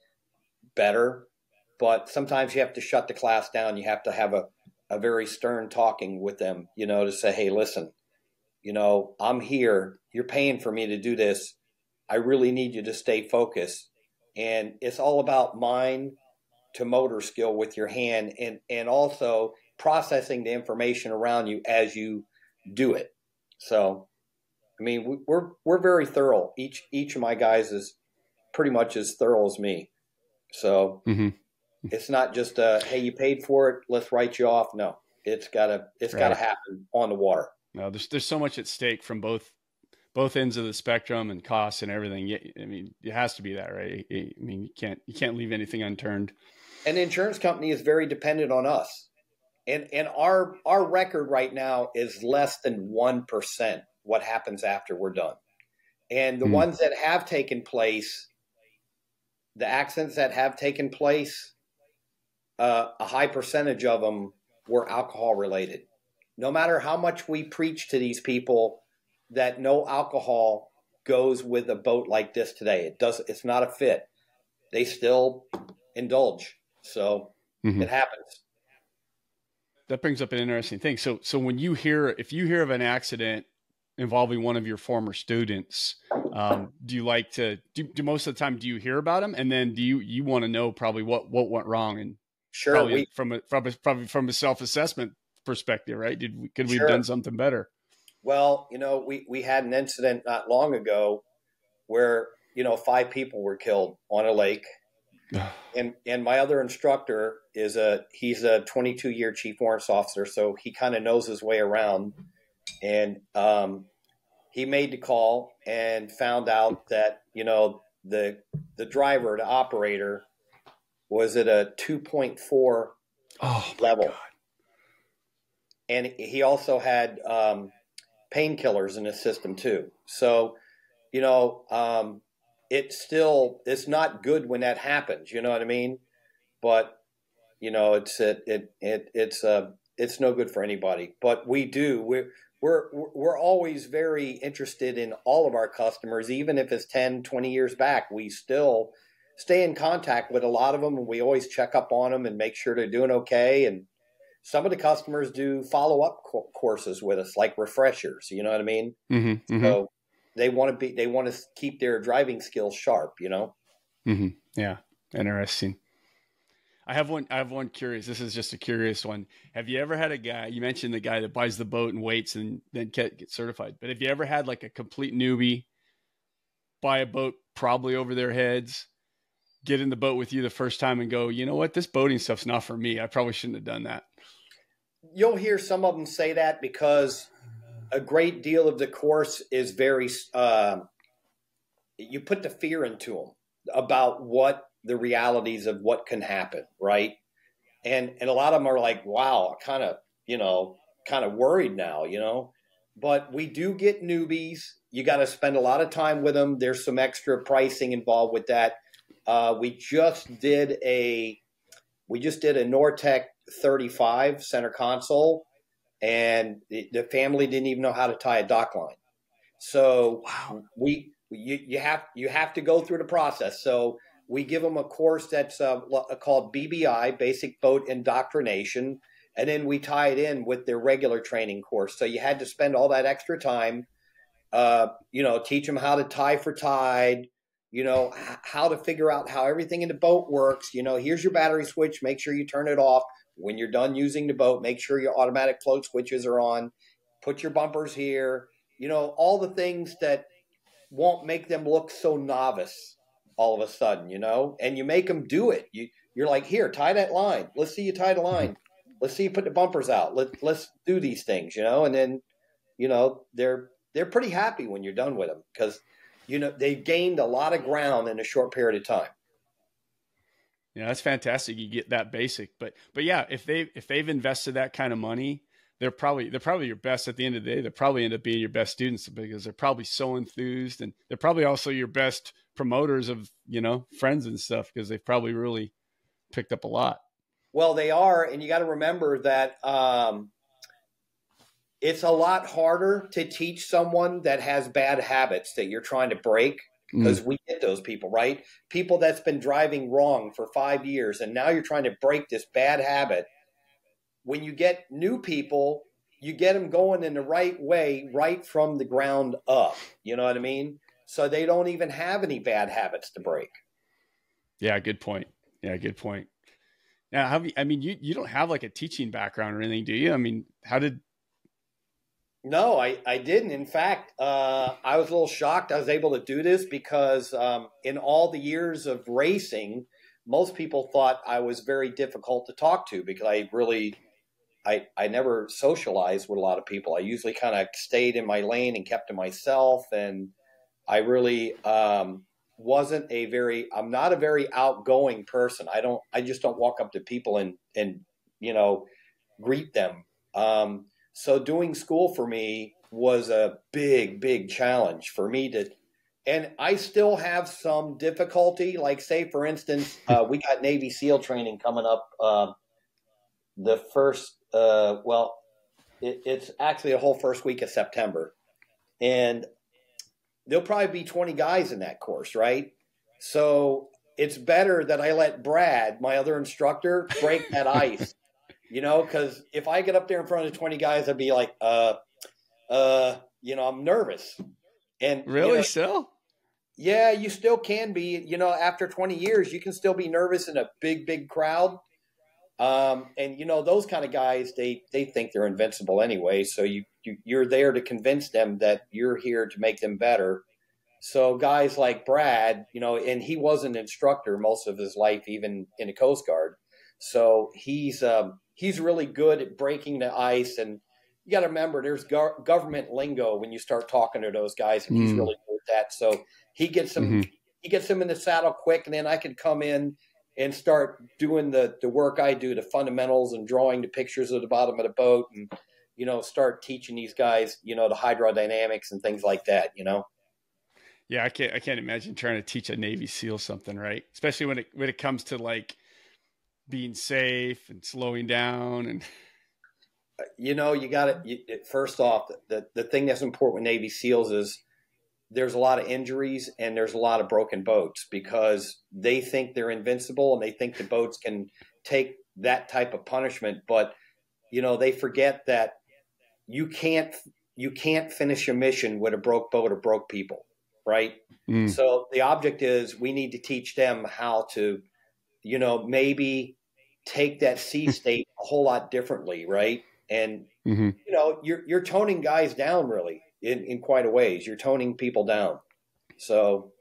better, but sometimes you have to shut the class down. You have to have a very stern talking with them, you know, to say, hey, listen, you know, I'm here. You're paying for me to do this. I really need you to stay focused. And it's all about mind to motor skill with your hand, and also processing the information around you as you do it. So, I mean, we're very thorough. Each of my guys is pretty much as thorough as me. So it's not just hey, you paid for it, let's write you off. No, it's gotta happen on the water. No, there's so much at stake from both ends of the spectrum, and costs and everything. I mean, it has to be that, right? I mean, you can't leave anything unturned. And the insurance company is very dependent on us. And our record right now is less than 1% what happens after we're done. And the ones that have taken place, the accidents that have taken place, a high percentage of them were alcohol related. No matter how much we preach to these people that no alcohol goes with a boat like this today, it's not a fit. They still indulge. So it happens. That brings up an interesting thing. So when if you hear of an accident involving one of your former students, do you like to do most of the time, do you hear about them? And then do you want to know probably what went wrong? And sure, probably from a self-assessment perspective, right? Could we have done something better? Well, you know, we had an incident not long ago where, you know, 5 people were killed on a lake. And my other instructor he's a 22-year chief warrants officer, so he kind of knows his way around. And he made the call and found out that, you know, the driver, the operator, was at a 2.4 level. God. And he also had painkillers in his system too. So, you know, it's not good when that happens. You know what I mean? But, you know, it's no good for anybody. But we're always very interested in all of our customers, even if it's 10, 20 years back. We still stay in contact with a lot of them, and we always check up on them and make sure they're doing okay. And some of the customers do follow-up courses with us, like refreshers. You know what I mean? So they want to keep their driving skills sharp. You know? Yeah, interesting. I have one curious. This is just a curious one. Have you ever had a guy, you mentioned the guy that buys the boat and waits and then get certified, but have you ever had like a complete newbie buy a boat probably over their heads, get in the boat with you the first time and go, you know what, this boating stuff's not for me. I probably shouldn't have done that. You'll hear some of them say that because a great deal of the course is very, you put the fear into them about what the realities of what can happen, right? And a lot of them are like, wow, kind of worried now. But we do get newbies. You got to spend a lot of time with them. There's some extra pricing involved with that. We just did a Nortec 35 center console, and the family didn't even know how to tie a dock line. So wow. You have to go through the process. So we give them a course that's called BBI, Basic Boat Indoctrination, and then we tie it in with their regular training course. So you had to spend all that extra time, teach them how to tie for tide, how to figure out how everything in the boat works. Here's your battery switch. Make sure you turn it off. When you're done using the boat, make sure your automatic float switches are on. Put your bumpers here. All the things that won't make them look so novice all of a sudden, and you make them do it. You're like, here, tie that line. Let's see you tie the line. Let's see you put the bumpers out. Let's do these things, and then, they're pretty happy when you're done with them because, they've gained a lot of ground in a short period of time. Yeah, that's fantastic. You get that basic, but yeah, if they've invested that kind of money, they're probably your best at the end of the day. They'll probably end up being your best students because they're probably so enthused, and they're probably also your best promoters of, friends and stuff because they've probably really picked up a lot. Well, they are. And you got to remember that, it's a lot harder to teach someone that has bad habits that you're trying to break. Because we get those people, right? People that's been driving wrong for 5 years, and now you're trying to break this bad habit. When you get new people, you get them going in the right way, right from the ground up. You know what I mean? So they don't even have any bad habits to break. Yeah, good point. Now, you don't have like a teaching background or anything, do you? I mean, No, I didn't. In fact, I was a little shocked I was able to do this because in all the years of racing, most people thought I was very difficult to talk to because I never socialized with a lot of people. I usually kind of stayed in my lane and kept to myself. And I really I'm not a very outgoing person. I just don't walk up to people and greet them. So doing school for me was a big, big challenge for me and I still have some difficulty. Like say, for instance, we got Navy SEAL training coming up. The first, it's actually a whole first week of September, and there'll probably be 20 guys in that course, right? So it's better that I let Brad, my other instructor, break that ice. Because if I get up there in front of 20 guys, I'd be like, I'm nervous. And really, still? Yeah, you still can be. After 20 years, you can still be nervous in a big, big crowd. And those kind of guys, they think they're invincible anyway. So you're there to convince them that you're here to make them better. So guys like Brad, and he was an instructor most of his life, even in the Coast Guard. So he's really good at breaking the ice, and you got to remember there's government lingo when you start talking to those guys, and he's really good at that. So he gets them in the saddle quick, and then I can come in and start doing the work I do, the fundamentals and drawing the pictures of the bottom of the boat, and start teaching these guys the hydrodynamics and things like that. Yeah, I can't imagine trying to teach a Navy SEAL something, right? Especially when it comes to like being safe and slowing down. And you got to first off, the thing that's important with Navy SEALs is there's a lot of injuries and there's a lot of broken boats because they think they're invincible and they think the boats can take that type of punishment, but they forget that you can't finish a mission with a broke boat or broke people, right? So the object is we need to teach them how to maybe take that sea state a whole lot differently, right? And Mm-hmm. you know, you're toning guys down really in quite a ways. You're toning people down. So,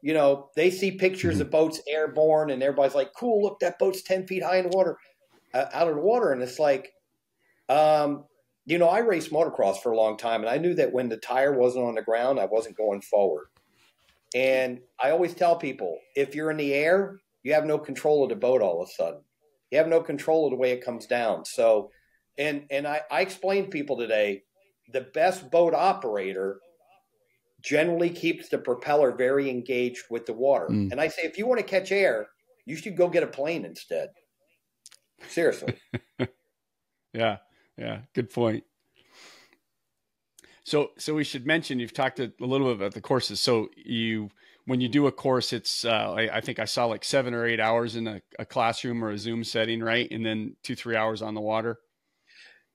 you know, they see pictures of boats airborne, and everybody's like, "Cool, look, that boat's 10 feet high in the water, out of the water." And it's like, you know, I raced motocross for a long time, and I knew that when the tire wasn't on the ground, I wasn't going forward. And I always tell people, if you're in the air, you have no control of the boat all of a sudden. You have no control of the way it comes down. So, and I explained to people today, the best boat operator generally keeps the propeller very engaged with the water. And I say, if you want to catch air, you should go get a plane instead. Seriously. Yeah. Good point. So we should mention, you've talked a little bit about the courses. So when you do a course, it's, I think I saw like 7 or 8 hours in a classroom or a Zoom setting, right? And then 2-3 hours on the water.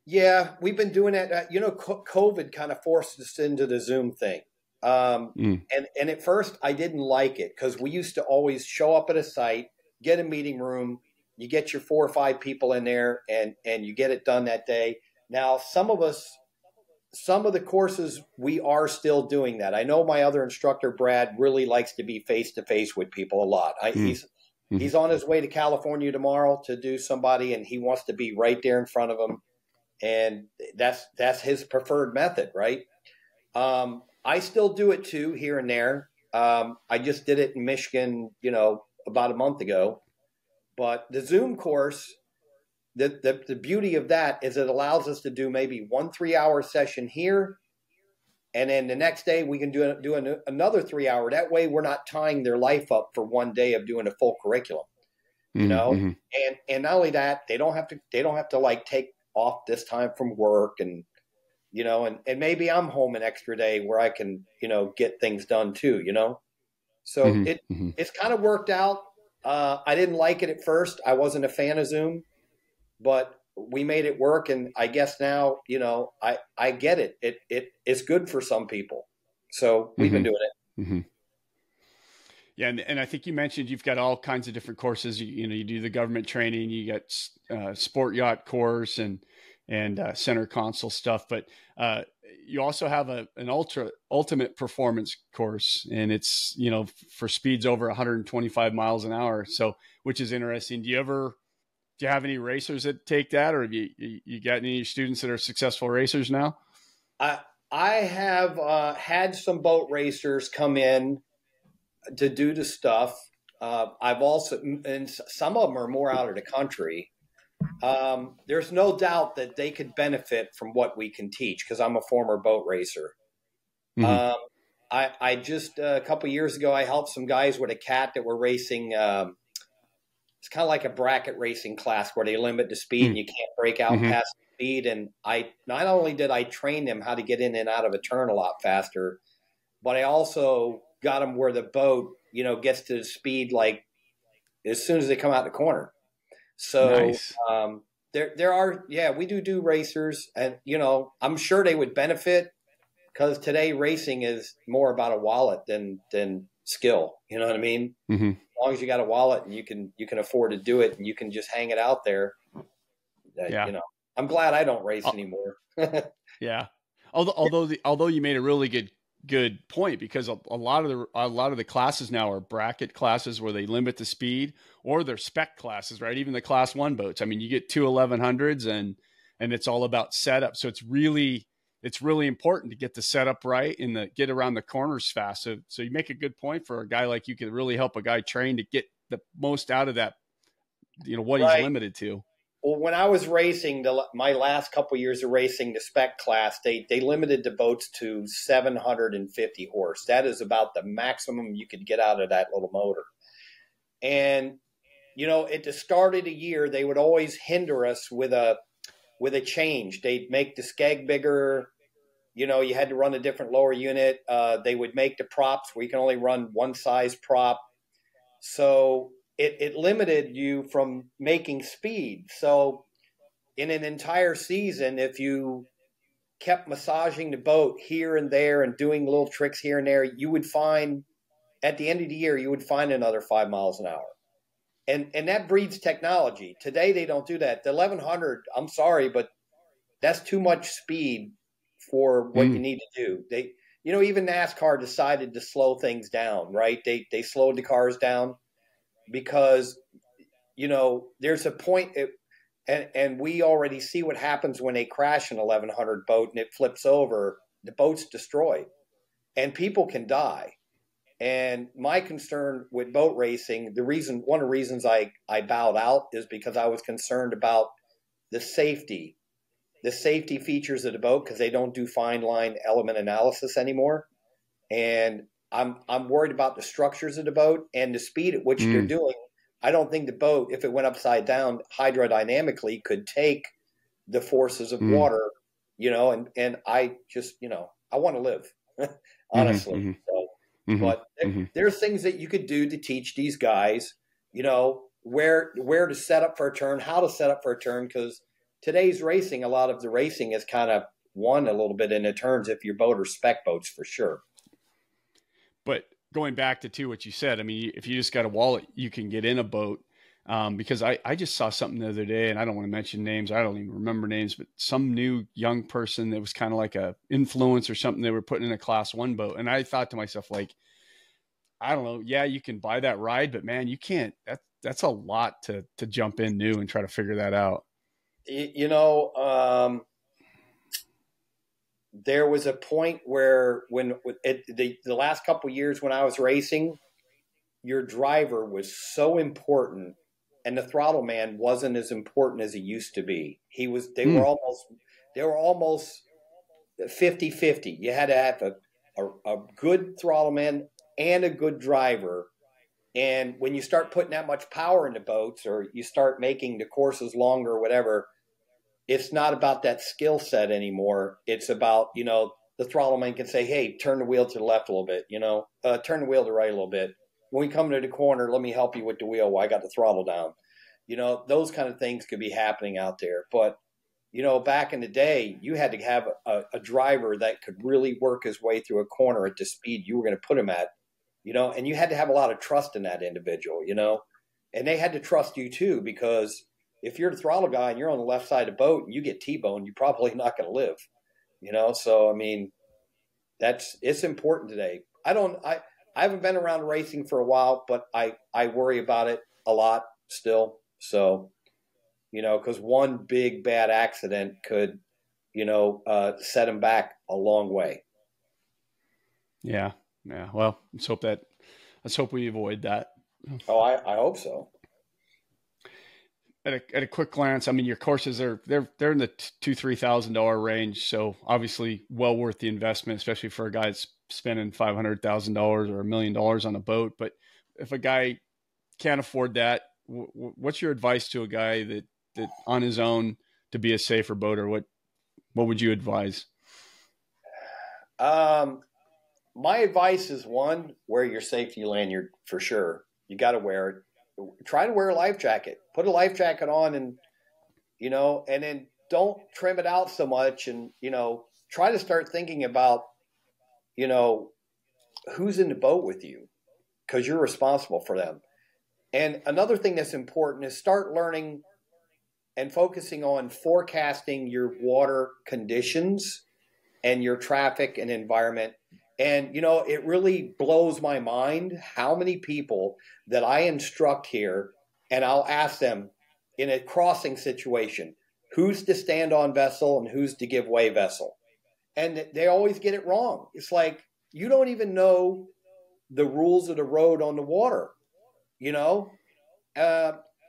Yeah, we've been doing that. You know, COVID kind of forced us into the Zoom thing. And at first I didn't like it because we used to always show up at a site, get a meeting room, you get your 4 or 5 people in there and you get it done that day. Now, some of the courses, we are still doing that. I know my other instructor, Brad, really likes to be face to face with people a lot. He's on his way to California tomorrow to do somebody, and he wants to be right there in front of them. And that's his preferred method, right? I still do it too, here and there. I just did it in Michigan, you know, about a month ago. But the Zoom course, the beauty of that is it allows us to do maybe 1 3-hour session here, and then the next day we can do another 3-hour. That way we're not tying their life up for one day of doing a full curriculum, you know. And not only that, they don't have to like take off this time from work, and you know, and maybe I'm home an extra day where I can, you know, get things done too, you know. So it's kind of worked out. I didn't like it at first. I wasn't a fan of Zoom, but we made it work. And I guess now, you know, I get it. It's good for some people. So we've been doing it. Yeah. And I think you mentioned you've got all kinds of different courses. You know, you do the government training, you got sport yacht course and center console stuff, but you also have an ultimate performance course, and it's, you know, for speeds over 125 miles an hour. So, which is interesting. Do you have any racers that take that, or have you got any students that are successful racers now? I have had some boat racers come in to do the stuff. I've also, and some of them are more out of the country. There's no doubt that they could benefit from what we can teach, because I'm a former boat racer. I just a couple of years ago, I helped some guys with a cat that were racing. It's kind of like a bracket racing class where they limit the speed and you can't break out past the speed. And I not only did I train them how to get in and out of a turn a lot faster, but I also got them where the boat, you know, gets to the speed like as soon as they come out the corner. So nice. There are, yeah, we do racers, and, you know, I'm sure they would benefit, because today racing is more about a wallet than skill. You know what I mean? As long as you got a wallet and you can afford to do it and you can just hang it out there. You know, I'm glad I don't race anymore. Yeah. Although you made a really good point, because a lot of the classes now are bracket classes where they limit the speed, or they're spec classes, right? Even the class 1 boats. I mean, you get 2 1100s and it's all about setup. So it's really important to get the setup right and get around the corners fast. So you make a good point. For a guy like you, could really help a guy train to get the most out of that, you know, what he's limited to. Well, when I was racing, my last couple of years of racing the spec class, they limited the boats to 750 horse. That is about the maximum you could get out of that little motor. And, you know, at the start of the year, they would always hinder us with a change. They'd make the skeg bigger. You know, you had to run a different lower unit. They would make the props where you can only run one size prop. So it limited you from making speed. So in an entire season, if you kept massaging the boat here and there and doing little tricks here and there, you would find, at the end of the year, you would find another 5 miles an hour. and that breeds technology. Today they don't do that. The 1100, I'm sorry, but that's too much speed for what you need to do. They, even NASCAR decided to slow things down, right? They slowed the cars down because, there's a point, and we already see what happens when they crash an 1100 boat and it flips over. The boat's destroyed, and people can die. And my concern with boat racing, one of the reasons I bowed out is because I was concerned about the safety features of the boat, because they don't do fine line element analysis anymore. And I'm worried about the structures of the boat and the speed at which they're doing. I don't think the boat, if it went upside down hydrodynamically, could take the forces of water, and I just, I want to live, honestly. So, but there's things that you could do to teach these guys, where to set up for a turn, how to set up for a turn, because today's racing, a lot of the racing is kind of won a little bit in the turns if your boat are spec boats, for sure. But going back to what you said, I mean, if you just got a wallet, you can get in a boat. Because I just saw something the other day, and I don't want to mention names. I don't even remember names, but some new young person that was kind of like a influence or something they were putting in a class 1 boat. And I thought to myself, like, I don't know. Yeah, you can buy that ride, but man, you can't, that's a lot to jump in new and try to figure that out. There was a point where the last couple of years when I was racing, your driver was so important, and the throttle man wasn't as important as he used to be. They were almost 50-50. You had to have a good throttle man and a good driver. And when you start putting that much power into boats, or you start making the courses longer or whatever, it's not about that skill set anymore. It's about, the throttle man can say, hey, turn the wheel to the left a little bit, turn the wheel to the right a little bit. When we come to the corner, let me help you with the wheel while I got the throttle down. Those kind of things could be happening out there. But, back in the day, you had to have a driver that could really work his way through a corner at the speed you were going to put him at, and you had to have a lot of trust in that individual, and they had to trust you too, because if you're the throttle guy and you're on the left side of the boat and you get T-boned, you're probably not going to live, So, I mean, it's important today. I haven't been around racing for a while, but I worry about it a lot still. So, because one big bad accident could, set him back a long way. Yeah. Yeah. Well, let's hope we avoid that. Oh, I hope so. At a quick glance, I mean, your courses they're in the $2,000-$3,000 range. So obviously well worth the investment, especially for a guy that's spending $500,000 or $1 million on a boat. But if a guy can't afford that, what's your advice to a guy that on his own to be a safer boater? What would you advise? My advice is, one, wear your safety lanyard for sure. You got to wear it. Try to wear a life jacket. Put a life jacket on, and and then don't trim it out so much, and try to start thinking about who's in the boat with you, because you're responsible for them. And another thing that's important is start learning and focusing on forecasting your water conditions and your traffic and environment. And, it really blows my mind how many people that I instruct here, and I'll ask them in a crossing situation, who's the stand-on vessel and who's the give-way vessel? And they always get it wrong. It's like, you don't even know the rules of the road on the water,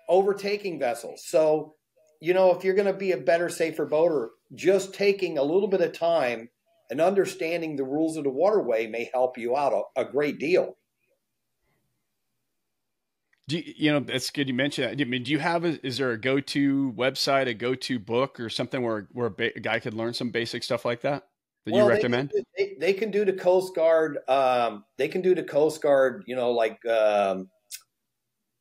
overtaking vessels. So, if you're going to be a better, safer boater, just taking a little bit of time and understanding the rules of the waterway may help you out a great deal. That's good you mentioned that. I mean, is there a go-to website, a go-to book, or something where a guy could learn some basic stuff like that you recommend? They can do the Coast Guard.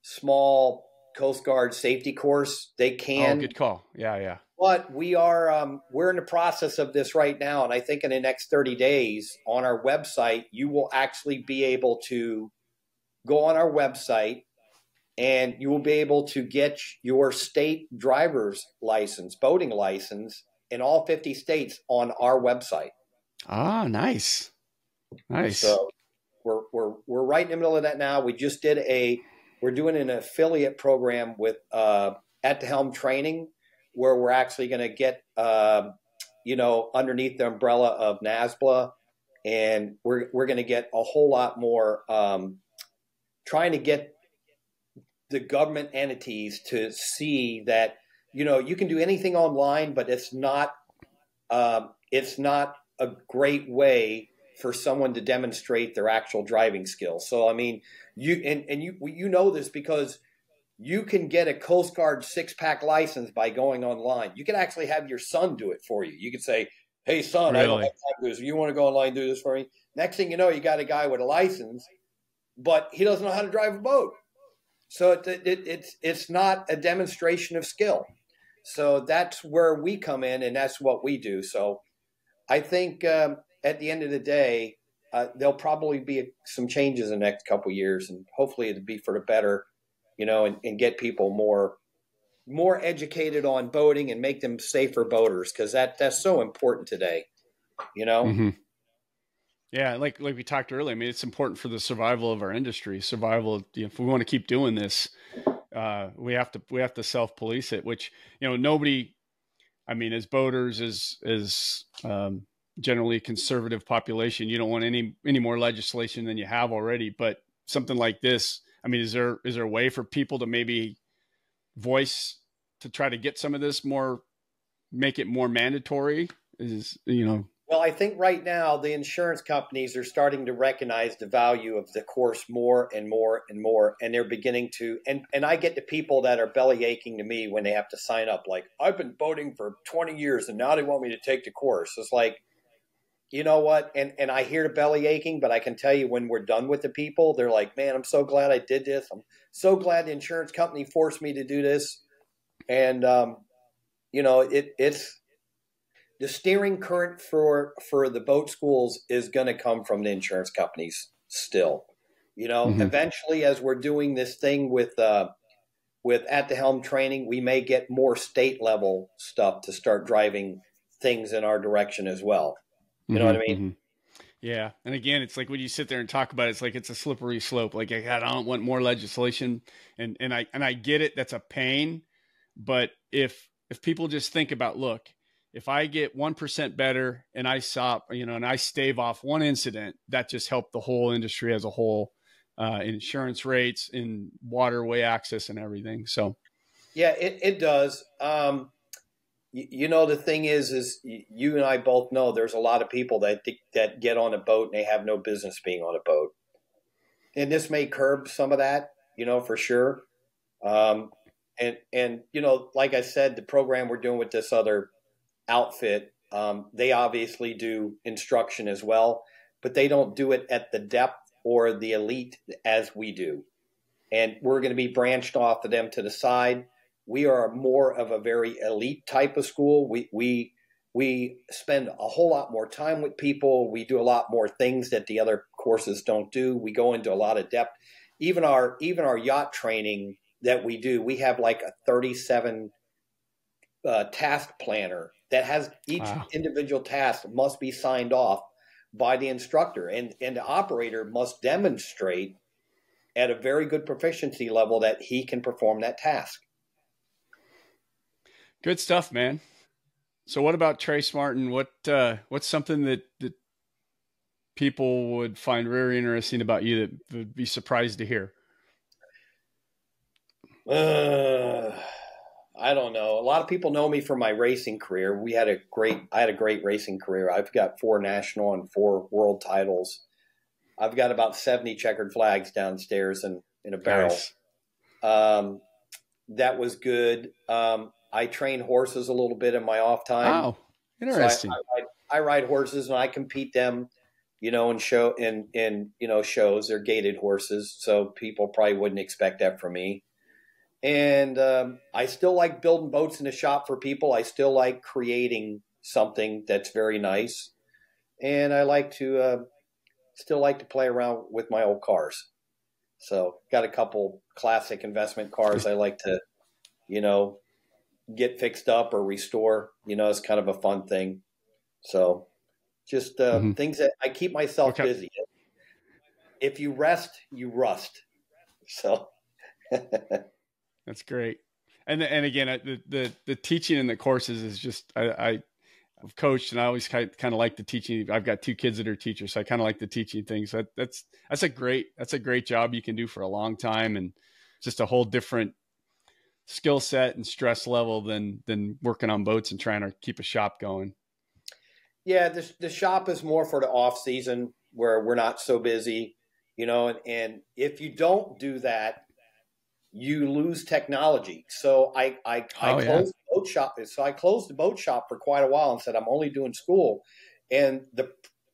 Small Coast Guard safety course. They can. Oh, good call. Yeah. But we're in the process of this right now, and I think in the next 30 days on our website, you will actually be able to go on our website and you will be able to get your state driver's license, boating license in all 50 states on our website. Ah, nice. Nice. So we're right in the middle of that now. We're doing an affiliate program with At the Helm Training, where we're actually going to get underneath the umbrella of NASBLA, and we're going to get a whole lot more trying to get the government entities to see that you can do anything online, but it's not a great way for someone to demonstrate their actual driving skills. So I mean, you know this because you can get a Coast Guard 6-pack license by going online. You can actually have your son do it for you. You could say, "Hey son, I don't have time to do this. You want to go online and do this for me?" Next thing you know, you got a guy with a license, but he doesn't know how to drive a boat. So it's not a demonstration of skill. So that's where we come in, and that's what we do. So I think at the end of the day, there'll probably be some changes in the next couple of years, and hopefully it'll be for the better, and get people more educated on boating and make them safer boaters, because that's so important today, Mm-hmm. Yeah, like we talked earlier, I mean, it's important for the survival of our industry. Survival, if we want to keep doing this, we have to self-police it. Which nobody, I mean, as boaters, as generally a conservative population, you don't want any more legislation than you have already. But something like this, I mean, is there a way for people to maybe voice to try to get some of this more, make it more mandatory? Well, I think right now the insurance companies are starting to recognize the value of the course more and more and more, and they're beginning to. And I get the people that are belly aching to me when they have to sign up. Like, I've been boating for 20 years, and now they want me to take the course. It's like, you know what? And I hear the belly aching, but I can tell you when we're done with the people, they're like, "Man, I'm so glad I did this. I'm so glad the insurance company forced me to do this." And it's. The steering current for the boat schools is going to come from the insurance companies still. Mm-hmm. Eventually, as we're doing this thing with At the Helm Training, we may get more state level stuff to start driving things in our direction as well. You know what I mean? Mm-hmm. Yeah. And again, it's like when you sit there and talk about it, it's like it's a slippery slope. Like, I don't want more legislation, and I get it. That's a pain. But if people just think about, look, if I get 1% better and I stop, and I stave off one incident, that just helped the whole industry as a whole, in insurance rates, in waterway access and everything. So, yeah, it does. The thing is you and I both know there's a lot of people that get on a boat and they have no business being on a boat. And this may curb some of that, for sure. And like I said, the program we're doing with this other outfit, they obviously do instruction as well, but they don't do it at the depth or the elite as we do. And we're going to be branched off of them to the side. We are more of a very elite type of school. We spend a whole lot more time with people. We do a lot more things that the other courses don't do. We go into a lot of depth. Even our yacht training that we do, we have like a 37 task planner that has each individual task must be signed off by the instructor, and the operator must demonstrate at a very good proficiency level that he can perform that task. Good stuff, man. So what about Trace Martin? What's something that people would find very interesting about you that would be surprised to hear? I don't know. A lot of people know me from my racing career. I had a great racing career. I've got 4 national and 4 world titles. I've got about 70 checkered flags downstairs in a barrel. Nice. That was good. I train horses a little bit in my off time. Oh, interesting. So I ride horses and I compete them, in shows. They're gated horses, so people probably wouldn't expect that from me. And I still like building boats in the shop for people. I still like creating something that's very nice. And I like to still like to play around with my old cars. So got a couple classic investment cars I like to, you know, get fixed up or restore. You know, it's kind of a fun thing. So just things that I keep myself busy. If you rest, you rust. So that's great. And again, the teaching in the courses is just, I've coached and I always kind of like the teaching. I've got 2 kids that are teachers, so I kind of like the teaching things. That's a great job you can do for a long time, and just a whole different skill set and stress level than working on boats and trying to keep a shop going. Yeah, the shop is more for the off season where we're not so busy, you know, and if you don't do that, you lose technology. So I closed the boat shop. So I closed the boat shop for quite a while and said, I'm only doing school. And the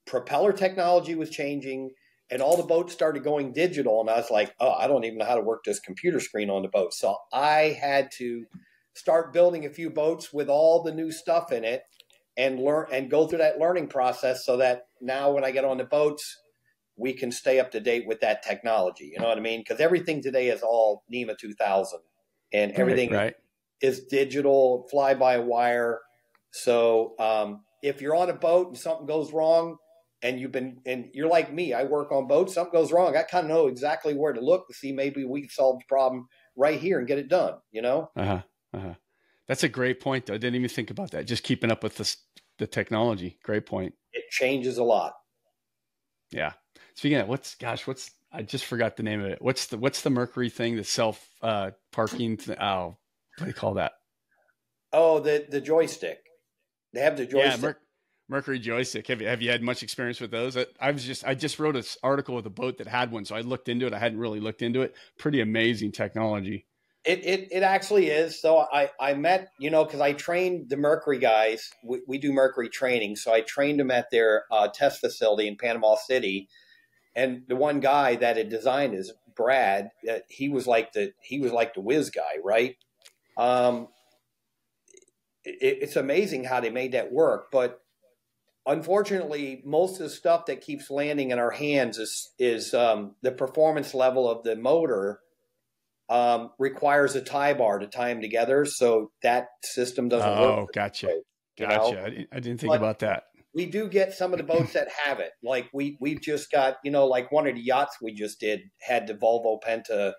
propeller technology was changing and all the boats started going digital. And I was like, oh, I don't even know how to work this computer screen on the boat. So I had to start building a few boats with all the new stuff in it and learn and go through that learning process so that now when I get on the boats, we can stay up to date with that technology. You know what I mean? Because everything today is all NEMA 2000 and everything is digital, fly by wire. So if you're on a boat and something goes wrong and you're like me, I work on boats, something goes wrong, I kind of know exactly where to look to see maybe we can solve the problem right here and get it done, you know? That's a great point, though. I didn't even think about that. Just keeping up with the technology. Great point. It changes a lot. Yeah. Speaking of I just forgot the name of it. What's the Mercury thing? The self parking. What do you call that? Oh, the joystick. They have the joystick. Yeah, Mercury joystick. Have you had much experience with those? I just wrote an article with a boat that had one, so I looked into it. I hadn't really looked into it. Pretty amazing technology. It actually is. So I met, you know, because I trained the Mercury guys. We do Mercury training, so I trained them at their test facility in Panama City. And the one guy that had designed is Brad. He was like the whiz guy, right? It's amazing how they made that work, but unfortunately, most of the stuff that keeps landing in our hands is the performance level of the motor requires a tie bar to tie them together, so that system doesn't work. Oh, gotcha. Gotcha. I didn't think about that. We do get some of the boats that have it. Like we've just got, you know, like one of the yachts we just did had the Volvo Penta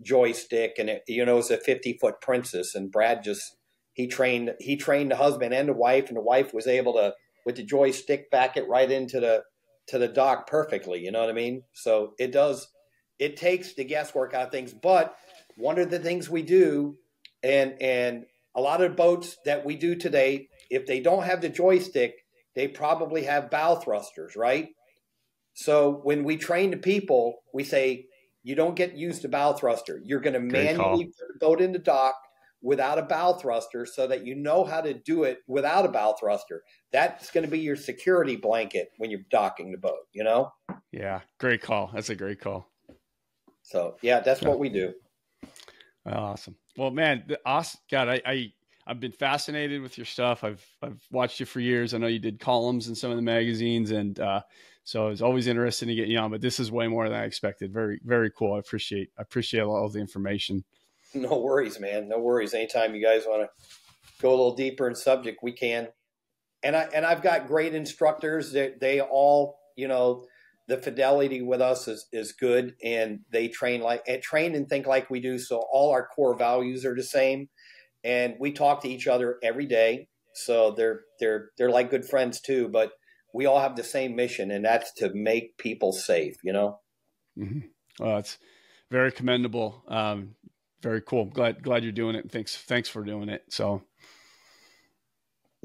joystick, and it, you know, it was a 50-foot Princess. And Brad he trained the husband and the wife, and the wife was able to, with the joystick, back it right into the dock perfectly. You know what I mean? So it takes the guesswork out of things. But one of the things we do, and a lot of boats that we do today, if they don't have the joystick, they probably have bow thrusters, right? So when we train the people, we say, you don't get used to bow thruster. You're going to manually put the boat in the dock without a bow thruster so that you know how to do it without a bow thruster. That's going to be your security blanket when you're docking the boat, you know? Yeah, great call. That's a great call. So, yeah, that's what we do. Awesome. Well, man, God, I've been fascinated with your stuff. I've watched you for years. I know you did columns in some of the magazines, and so I was always interested in getting you on. But this is way more than I expected. Very, very cool. I appreciate all the information. No worries, man. No worries. Anytime you guys want to go a little deeper in subject, we can. And I've got great instructors. They all, you know, the fidelity with us is good, and they train and think like we do. So all our core values are the same. And we talk to each other every day, so they're like good friends too. But we all have the same mission, and that's to make people safe. You know. Mm-hmm. Well, it's very commendable. Very cool. Glad you're doing it. Thanks for doing it. So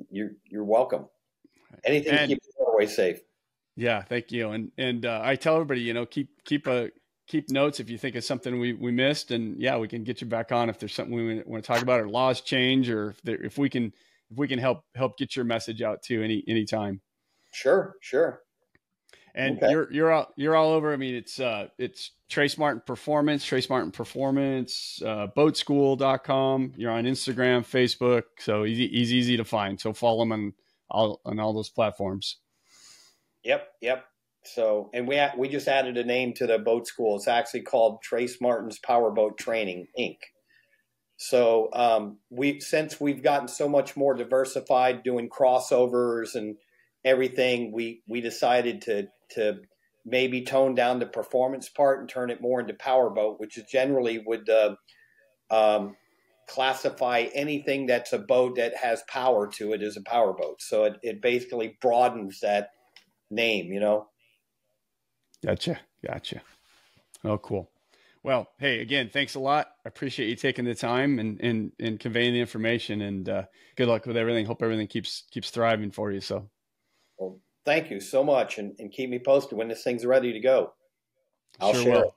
you're welcome. Anything to keep the waterway safe. Yeah, thank you. And I tell everybody, you know, keep notes if you think it's something we missed, and yeah, we can get you back on if there's something we want to talk about, or laws change, or if we can help get your message out too anytime. Sure. And okay. you're all over. I mean, it's Trace Martin Performance, boatschool.com. You're on Instagram, Facebook, so easy to find. So follow them on all those platforms. Yep. So, and we just added a name to the boat school. It's actually called Trace Martin's Powerboat Training, Inc. So since we've gotten so much more diversified doing crossovers and everything, we decided to maybe tone down the performance part and turn it more into powerboat, which is generally would classify anything that's a boat that has power to it as a powerboat. So it basically broadens that name, you know. Gotcha. Oh, cool. Well, hey, again, thanks a lot. I appreciate you taking the time and conveying the information, and good luck with everything. Hope everything keeps thriving for you. So, well, thank you so much, and keep me posted when this thing's ready to go. I'll sure share will. it.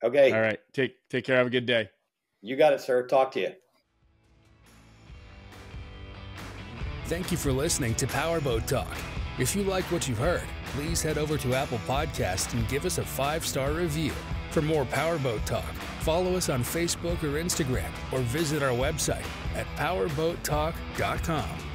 Okay. All right. Take care. Have a good day. You got it, sir. Talk to you. Thank you for listening to Powerboat Talk. If you like what you've heard, please head over to Apple Podcasts and give us a 5-star review. For more Powerboat Talk, follow us on Facebook or Instagram, or visit our website at powerboattalk.com.